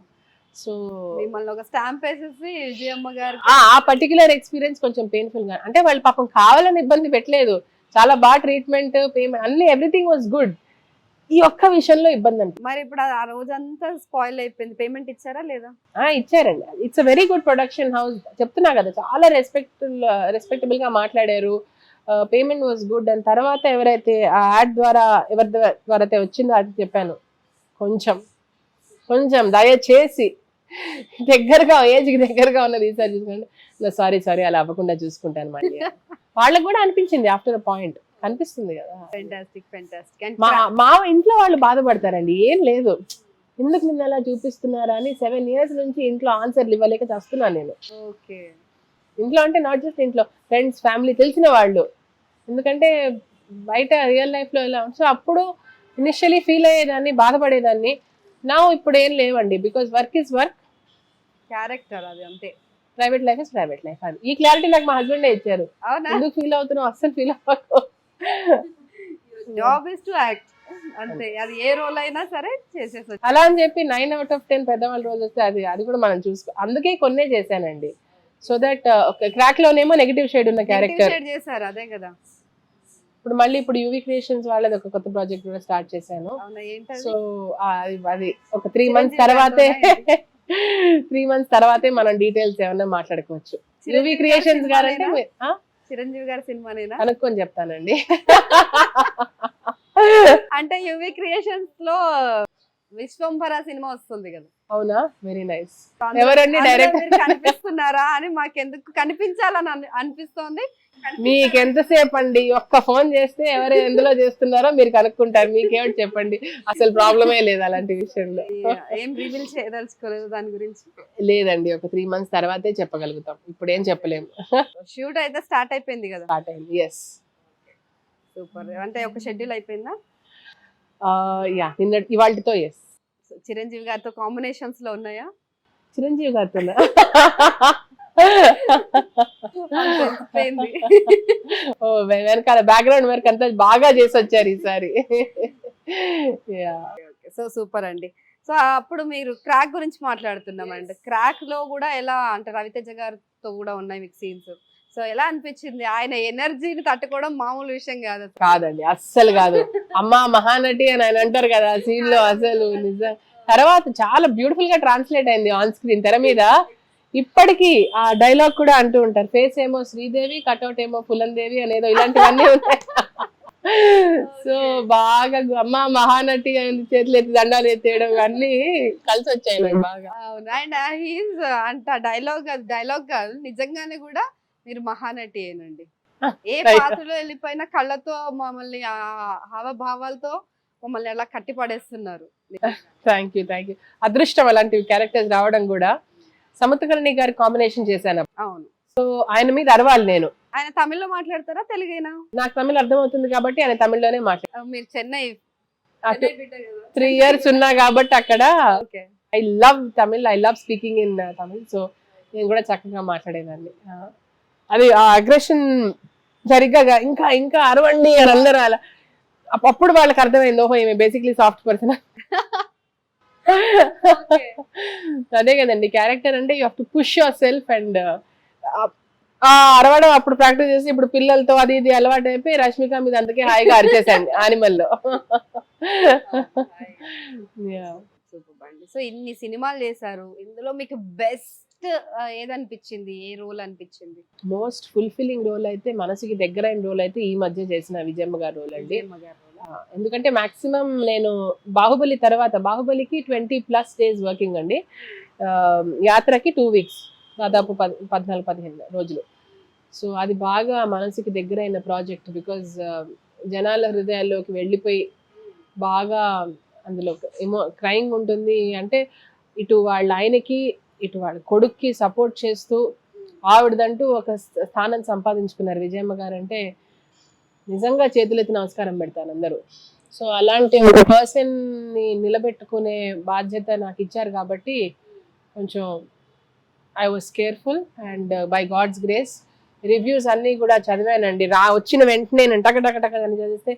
సో మిమ్మల్ని ఒక స్టాంప్ వేసేసి విజయమ్మ గారు ఆ పర్టికులర్ ఎక్స్పీరియన్స్ కొంచెం పెయిన్ఫుల్ గా, అంటే వాళ్ళు పాపం కావాలని ఇబ్బంది పెట్టలేదు, చాలా బాగా ట్రీట్మెంట్, పేమెంట్ అన్ని ఎవ్రీథింగ్ వాజ్ గుడ్. ఈ ఒక్క విషయంలో ఇబ్బంది అంటే మరి ఇప్పుడు ఆ రోజంతా స్పాయిల్ అయిపోయింది. పేమెంట్ ఇచ్చారా లేదా? ఇచ్చారండి. It's a very good production house, చెప్తున్నా కదా, చాలా రెస్పెక్టబుల్ గా మాట్లాడారు. Payment was good. అండ్ తర్వాత ఎవరైతే ఆ యాడ్ ద్వారా ఎవరి ద్వారా అయితే వచ్చిందో అది చెప్పాను, కొంచెం దయచేసి దగ్గరగా ఏజ్కి దగ్గరగా ఉన్నది ఈసారి చూసుకోండి. సారీ అలా అవ్వకుండా చూసుకుంటాను మళ్ళీ. వాళ్ళకి కూడా అనిపించింది ఆఫ్టర్ అ పాయింట్, అనిపిస్తుంది కదా. ఫెంటాస్టిక్. మా ఇంట్లో వాళ్ళు బాధపడతారండి, ఏం లేదు ఎందుకు నిన్న అలా చూపిస్తున్నారా అని 7 years నుంచి ఇంట్లో ఆన్సర్లు ఇవ్వలేక చేస్తున్నాను నేను. ఓకే, ఇంట్లో అంటే నాట్ జస్ట్ ఇంట్లో, ఫ్రెండ్స్, ఫ్యామిలీ, తెలిసిన వాళ్ళు, ఎందుకంటే బయట రియల్ లైఫ్ లో ఎలా. సో అప్పుడు ఇనిషియలీ ఫీల్ అయ్యేదాన్ని, బాధపడేదాన్ని. నా ఇప్పుడు ఏం లేవండి, because work is work, character అది అంతే, private life is private life. అది ఈ క్లారిటీ నాకు మా హస్బెండే ఇచ్చారు. ఎందుకు ఫీల్ అవుతున్నావు, అస్సలు ఫీల్ అవ్వకు, జాబ్ ఇస్ టు యాక్ట్ అంతే, అది ఏ రోల్ అయినా సరే చేసేసి అలా అని చెప్పి 9 out of 10 పెద్దవాళ్ళ రోజు వస్తే అది కూడా మనం చూసుకో. అందుకే కొన్నే చేశానండి, సో దట్ క్రాక్ లోనేమో నెగిటివ్ షేడ్ ఉన్న క్యారెక్టర్ చేశారు. అదే కదా, ఇప్పుడు మళ్ళీ ఇప్పుడు యూవీ క్రియేషన్స్ వాళ్ళది ఒక కొత్త ప్రాజెక్ట్ కూడా స్టార్ట్ చేశాను. అవునా, ఏంటది? సో అది ఒక 3 months తర్వాతే 3 months తర్వాతే మనం డీటెయిల్స్ ఏమన్నా మాట్లాడుకోవచ్చు. యూవీ క్రియేషన్స్ గారంటే చిరంజీవి గారి సినిమానేనా? అనుకొని చెప్తానండి. అంటే యువి క్రియేషన్స్ లో విశ్వంభర సినిమా వస్తుంది కదా. అవునా, వెరీ నైస్. ఎవరండి డైరెక్టర్? కనిపిస్తున్నారా అని మాకెందుకు కనిపించాలని అనిపిస్తోంది. మీకెంతసేపు అండి, ఒక్క ఫోన్ చేస్తే ఎవరు ఎందులో చేస్తున్నారో మీరు కనుక్కుంటారు. మీకేమిటి చెప్పండి, అసలు ప్రాబ్లమే లేదు అలాంటి విషయంలో. ఏం రివీల్ చేయదలుచుకోలేదు దాని గురించి? లేదండి, ఒక 3 months తర్వాతే చెప్పగలుగుతాం, ఇప్పుడు ఏం చెప్పలేము. షూట్ అయితే స్టార్ట్ అయిపోయింది కదా? స్టార్ట్ అయింది, ఎస్. సూపర్. అంటే ఒక షెడ్యూల్ అయిపోయిందా? Yeah, ఇవాళతో yes. చిరంజీవి గారితో కాంబినేషన్స్ లో ఉన్నాయా? చిరంజీవి గారితో వెనకాల బ్యాక్గ్రౌండ్ వర్క్ అంతా బాగా చేసి వచ్చారు ఈసారి. సో సూపర్ అండి. సో అప్పుడు మీరు క్రాక్ గురించి మాట్లాడుతున్నామండి. క్రాక్ లో కూడా ఎలా అంటే రవితేజ గారితో కూడా ఉన్నాయి మీకు సీన్స్. సో ఎలా అనిపించింది? ఆయన ఎనర్జీని తట్టుకోవడం మామూలు విషయం కాదండి, అస్సలు కాదు. అమ్మా మహానటి అని ఆయన అంటారు కదా సీన్ లో, అసలు నిజం. తర్వాత చాలా బ్యూటిఫుల్ గా ట్రాన్స్లేట్ అయింది ఆన్ స్క్రీన్, తెర మీద. ఇప్పటికీ ఆ డైలాగ్ కూడా అంటూ ఉంటారు, ఫేస్ ఏమో శ్రీదేవి, కట్అవుట్ ఏమో పులందేవి అనేదో, ఇలాంటివన్నీ ఉంటాయి. సో బాగా అమ్మ మహానటి చేతులు ఎత్తి దండాలు ఎత్తేయడం అన్ని కలిసి వచ్చాయి నాకు బాగా. అవును. అండ్ హీస్ అంట డైలాగ్ కాదు, నిజంగానే కూడా మీరు మహానటి ఏనండి. ఏ పాత్రలో వెళ్ళిపోయినా కళ్ళతో మమ్మల్ని హావభావాలతో మమ్మల్ని ఎలా కట్టి పడేస్తున్నారు. Thank you. అదృష్టం అలాంటి క్యారెక్టర్స్ రావడం కూడా. సముద్రకర్ణి గారి కాంబినేషన్ చేశాను. అవును. సో ఆయన మీద అరవాలి నేను. ఆయన తమిళ్లో మాట్లాడతారా తెలుగైనా? నాకు తమిళ్ అర్థమవుతుంది కాబట్టి ఆయన తమిళ్లోనే మాట్లాడారు. మీరు చెన్నై 3 years ఉన్నా కాబట్టి అక్కడ I love Tamil, I love speaking in Tamil. So నేను కూడా చక్కగా మాట్లాడేదాన్ని. అది ఆ అగ్రెషన్ సరిగ్గా ఇంకా ఇంకా అరవండి అని అందరూ అలా. అప్పుడు వాళ్ళకి అర్థమైంది, ఓహో ఈమె బేసిక్లీ సాఫ్ట్ పర్సన్. అదే కదండి క్యారెక్టర్ అంటే, you have to push your self. And అరవడం అప్పుడు ప్రాక్టీస్ చేసి ఇప్పుడు పిల్లలతో అది ఇది అలవాటు అయిపోయి రష్మిక మీద అందుకే హాయిగా అరిచేసాను యానిమల్ లో. సో ఇన్ని సినిమాలు చేశారు, ఇందులో మీకు బెస్ట్ ఏదనిపించింది? ఏ రోల్ అనిపించింది? మోస్ట్ ఫుల్ఫిల్లింగ్ రోల్ అయితే, మనసుకి దగ్గరైన రోల్ అయితే ఈ మధ్య చేసిన విజయమ్మ గారి రోల్ అండి. ఎందుకంటే మాక్సిమం నేను బాహుబలి తర్వాత, బాహుబలికి 20+ days వర్కింగ్ అండి, యాత్రకి 2 weeks, దాదాపు 14-15 రోజులు. సో అది బాగా మనసుకి దగ్గరైన ప్రాజెక్ట్. బికాజ్ జనాల హృదయాల్లోకి వెళ్ళిపోయి బాగా అందులో క్రైమ్ ఉంటుంది. అంటే ఇటు వాళ్ళ ఆయనకి ఇటు వాళ్ళ కొడుక్కి సపోర్ట్ చేస్తూ ఆవిడదంటూ ఒక స్థానం సంపాదించుకున్నారు విజయమ్మ గారు. అంటే నిజంగా చేతులెత్తి నమస్కారం పెడతాను అందరూ. సో అలాంటి ఒక పర్సన్ని నిలబెట్టుకునే బాధ్యత నాకు ఇచ్చారు కాబట్టి కొంచెం I was careful. And by God's grace reviews అన్నీ కూడా చదివానండి. వచ్చిన వెంటనే నేను టకటక అని చదివిస్తే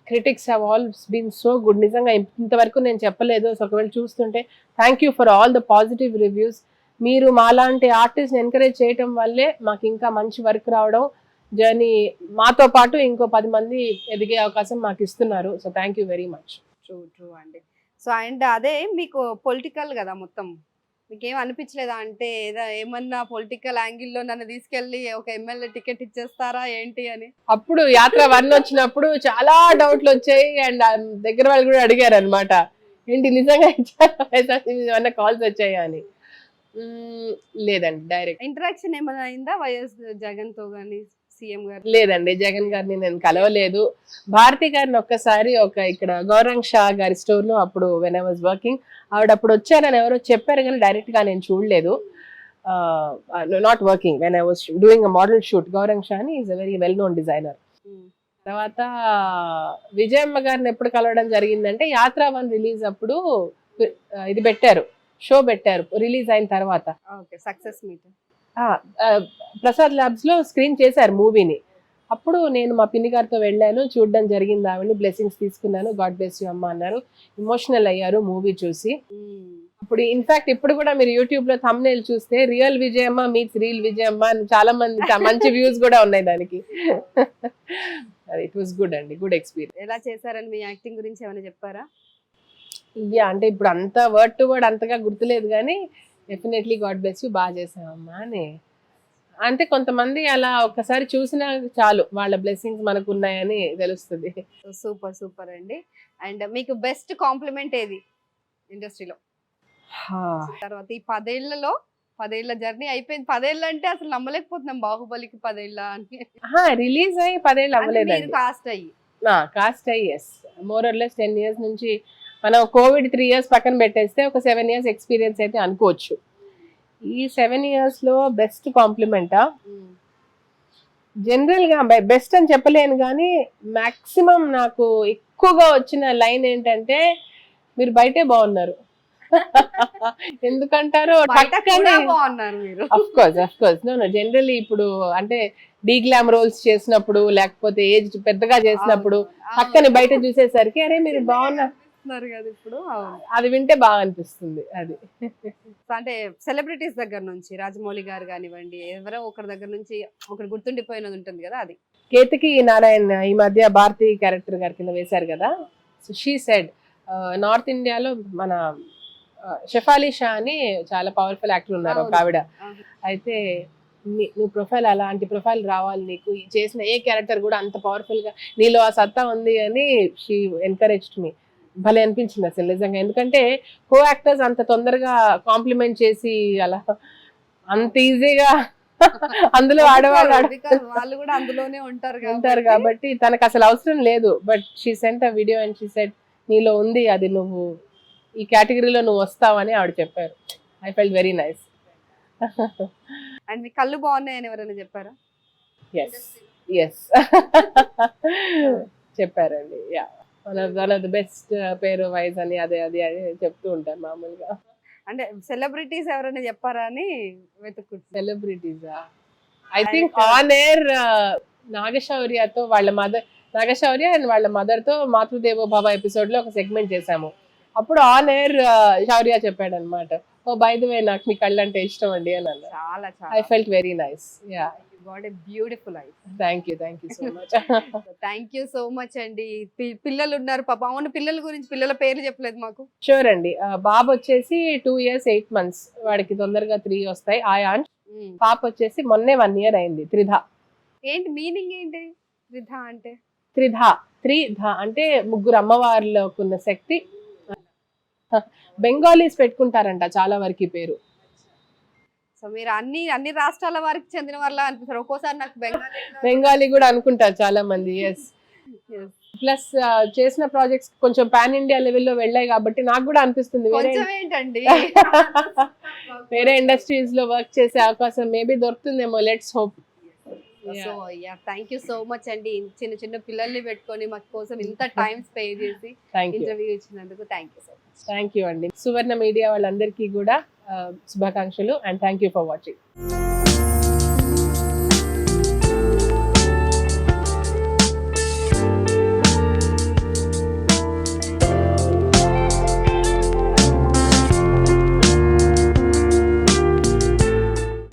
critics have all been so good. నిజంగా ఇంతవరకు నేను చెప్పలేదు. సో ఒకవేళ చూస్తుంటే thank you for all the positive reviews. మీరు మాలాంటి ఆర్టిస్ట్ ఎంకరేజ్ చేయటం వల్లే మాకు ఇంకా మంచి వర్క్ రావడం, జర్నీ మాతో పాటు ఇంకో 10 మంది ఎదిగే అవకాశం మాకు ఇస్తున్నారు. So thank you very much. True అండి. సో అండ్ అదే మీకు పొలిటికల్ కదా మొత్తం, మీకేం అనిపించలేదా? అంటే ఏమన్నా పొలిటికల్ యాంగిల్లో నన్ను తీసుకెళ్ళి ఒక ఎమ్మెల్యే టికెట్ ఇచ్చేస్తారా ఏంటి అని? అప్పుడు యాత్ర 1 వచ్చినప్పుడు చాలా డౌట్లు వచ్చాయి. అండ్ దగ్గర వాళ్ళు కూడా అడిగారు అనమాట, ఏంటి నిజంగా ఇచ్చారా, కాల్స్ వచ్చాయా అని. లేదండి, డైరెక్ట్ ఇంటరాక్షన్ ఏమైనా అయిందా వైఎస్ జగన్ తో గానీ సీఎం గారు? లేదండి, జగన్ గారిని నేను కలవలేదు. భారతి గారిని ఒక్కసారి ఇక్కడ గౌరంగ్ షా గారి స్టోర్ లో అప్పుడు వెన్ ఐ వాజ్ వర్కింగ్, ఆవిడ అప్పుడు వచ్చారని ఎవరో చెప్పారు కానీ డైరెక్ట్ గా నేను చూడలేదు. Not working when I was doing a model shoot. Gaurang Shah అని is a very well known designer. తర్వాత విజయమ్మ గారిని ఎప్పుడు కలవడం జరిగిందంటే, యాత్ర 1 రిలీజ్ అప్పుడు ఇది పెట్టారు, షో పెట్టారు రిలీజ్ అయిన తర్వాత. సక్సెస్ మీట్ ప్రసాద్ ల్యాబ్స్ లో స్క్రీన్ చేశారు మూవీని. అప్పుడు నేను మా పిన్ని గారితో వెళ్ళాను, చూడడం జరిగింది. ఆవిడని బ్లెస్సింగ్స్ తీసుకున్నాను. గాడ్ బ్లెస్ యూ అమ్మ అన్నారు. ఎమోషనల్ అయ్యారు మూవీ చూసి. ఇప్పుడు ఇన్ఫాక్ట్ ఇప్పుడు కూడా మీరు యూట్యూబ్ లో థంబ్నెయిల్ చూస్తే real Vijayamma meets reel Vijayamma అని చాలా మంది మంచి వ్యూస్ కూడా ఉన్నాయి దానికి. అది ఇట్ వాస్ గుడ్ అండి, గుడ్ ఎక్స్పీరియన్స్. ఎలా చేశారని మీ యాక్టింగ్ గురించి ఏమైనా చెప్పారా? అంటే ఇప్పుడు అంత వర్డ్ టు వర్డ్ అంతగా గుర్తులేదు కానీ డెఫినెట్లీ గాడ్ బ్లెస్ యూ, బాగా చేసామమ్మా అని. అంటే కొంతమంది అలా ఒక్కసారి చూసినా చాలు వాళ్ళ బ్లెస్సింగ్స్ మనకు ఉన్నాయని తెలుస్తుంది. సూపర్ సూపర్ అండి. అండ్ మీకు బెస్ట్ కాంప్లిమెంట్ ఏది ఇండస్ట్రీలో? తర్వాత ఈ 10 ఏళ్ల జర్నీ అయిపోయింది. 10 ఏళ్ళు అంటే అసలు నమ్మలేకపోతున్నాం, బాహుబలికి 10 ఏళ్ళ అని. రిలీజ్ అయ్యి 10 ఏళ్ళు అవ్వలేదండి, కాస్ట్ అయ్యి yes, more or less 10 years నుంచి. మనం కోవిడ్ 3 years పక్కన పెట్టేస్తే ఒక 7 years ఎక్స్పీరియన్స్ అయితే అనుకోవచ్చు. ఈ 7 years లో బెస్ట్ కాంప్లిమెంటా, జనరల్ గా బెస్ట్ అని చెప్పలేను కానీ మాక్సిమం నాకు ఎక్కువగా వచ్చిన లైన్ ఏంటంటే, మీరు బయటే బాగున్నారు. ఎందుకంటారో జనరల్లీ ఇప్పుడు అంటే డీగ్లామ్ రోల్స్ చేసినప్పుడు లేకపోతే ఏజ్ పెద్దగా చేసినప్పుడు పక్కన బయట చూసేసరికి అరే మీరు బాగున్నారు కదా ఇప్పుడు, అది వింటే బాగా అనిపిస్తుంది. అది అంటే సెలబ్రిటీస్ దగ్గర నుంచి రాజమౌళి గారు కానివ్వండి, ఎవరో ఒకరి దగ్గర నుంచి ఒకటి గుర్తుండిపోయినది ఉంటుంది కదా, అది. కేతకి నారాయణ ఈ మధ్య భారతి క్యారెక్టర్ గారి కింద వేశారు కదా, సో షీ సెడ్ నార్త్ ఇండియాలో మన షెఫాలి షా అని చాలా పవర్ఫుల్ యాక్టర్ ఉన్నారు ఒక ఆవిడ. అయితే నువ్వు ప్రొఫైల్ అలాంటి ప్రొఫైల్ రావాలి, నీకు చేసిన ఏ క్యారెక్టర్ కూడా అంత పవర్ఫుల్ గా నీలో ఆ సత్తా ఉంది అని షీ ఎన్కరేజ్డ్ మీ. భలే అనిపించింది అసలు నిజంగా, ఎందుకంటే కో యాక్టర్స్ అంత తొందరగా కాంప్లిమెంట్ చేసి అలా అంత ఈజీగా అందులో వాళ్ళు కూడా అందులోనే ఉంటారు కాబట్టి తనకు అసలు అవసరం లేదు. But she cent a video and she said నీలో ఉంది అది, నువ్వు ఈ కేటగిరీలో నువ్వు వస్తావని ఆవిడ చెప్పారు. I felt very nice. And మీ కళ్ళు బాగున్నాయని ఎవరైనా చెప్పారా? ఎస్ చెప్పారండి. Yeah, one of the best పేరు వైజ్ అని అదే అది అని చెప్తూ ఉంటారు మామూలుగా. అంటే సెలబ్రిటీస్ ఎవరైనా చెప్పారా అని వెతుక్కుంటారు. సెలబ్రిటీసా? ఐ థింక్ ఆన్ ఎయిర్ నాగశౌర్యతో వాళ్ళ మదర్, నాగశౌర్య అండ్ వాళ్ళ మదర్ తో మాతృదేవో భవ ఎపిసోడ్ లో ఒక సెగ్మెంట్ చేశాము. అప్పుడు ఆన్ ఎయిర్ శౌర్య చెప్పాడు అనమాట, ఓ బై ది వే నాకు మీ కళ్ళు అంటే ఇష్టం అండి అని అన్నారు. చాలా చాలా I felt very nice. Yeah, got a beautiful I. Thank you so much. Thank you so much అండి. పిల్లలు ఉన్నారు పాప, అవును పిల్లల గురించి, పిల్లల పేర్లు చెప్పలేదు మాకు. షూర్ అండి. బాబు వచ్చేసి 2 years 8 months, వాడికి తొందరగా 3 వస్తాయి. ఆయాన్. పాప వచ్చేసి మొన్నే 1 year అయింది, త్రిధ. ఏంటి మీనింగ్ ఏంటి త్రిధ అంటే? త్రిధ అంటే ముగ్గురు అమ్మవారిలోకి ఉన్న శక్తి. బెంగాలీస్ పెట్టుకుంటారంట చాలా వరకు పేరు. సో మీరు అన్ని రాష్ట్రాల వారికి చెందిన వాళ్ళ అనిపిస్తారు. ఒక్కోసారి నాకు బెంగాలీ కూడా అనుకుంటారు చాలా మంది. ఎస్, ప్లస్ చేసిన ప్రాజెక్ట్స్ కొంచెం పాన్ ఇండియా లెవెల్లో వెళ్ళాయి కాబట్టి నాకు కూడా అనిపిస్తుంది ఏంటండి వేరే ఇండస్ట్రీస్ లో వర్క్ చేసే అవకాశం మేబీ దొరుకుతుందేమో. Let's hope. So yeah, thank you so much అండి. చిన్న పిల్లల్ని పెట్టుకొని మా కోసం ఇంత టైం స్పెండ్ చేసి ఇంటర్వ్యూ ఇచ్చినందుకు thank you so much. Thank you అండి. సువర్ణ మీడియా వాళ్ళందరికీ కూడా శుభాకాంక్షలు and thank you for watching.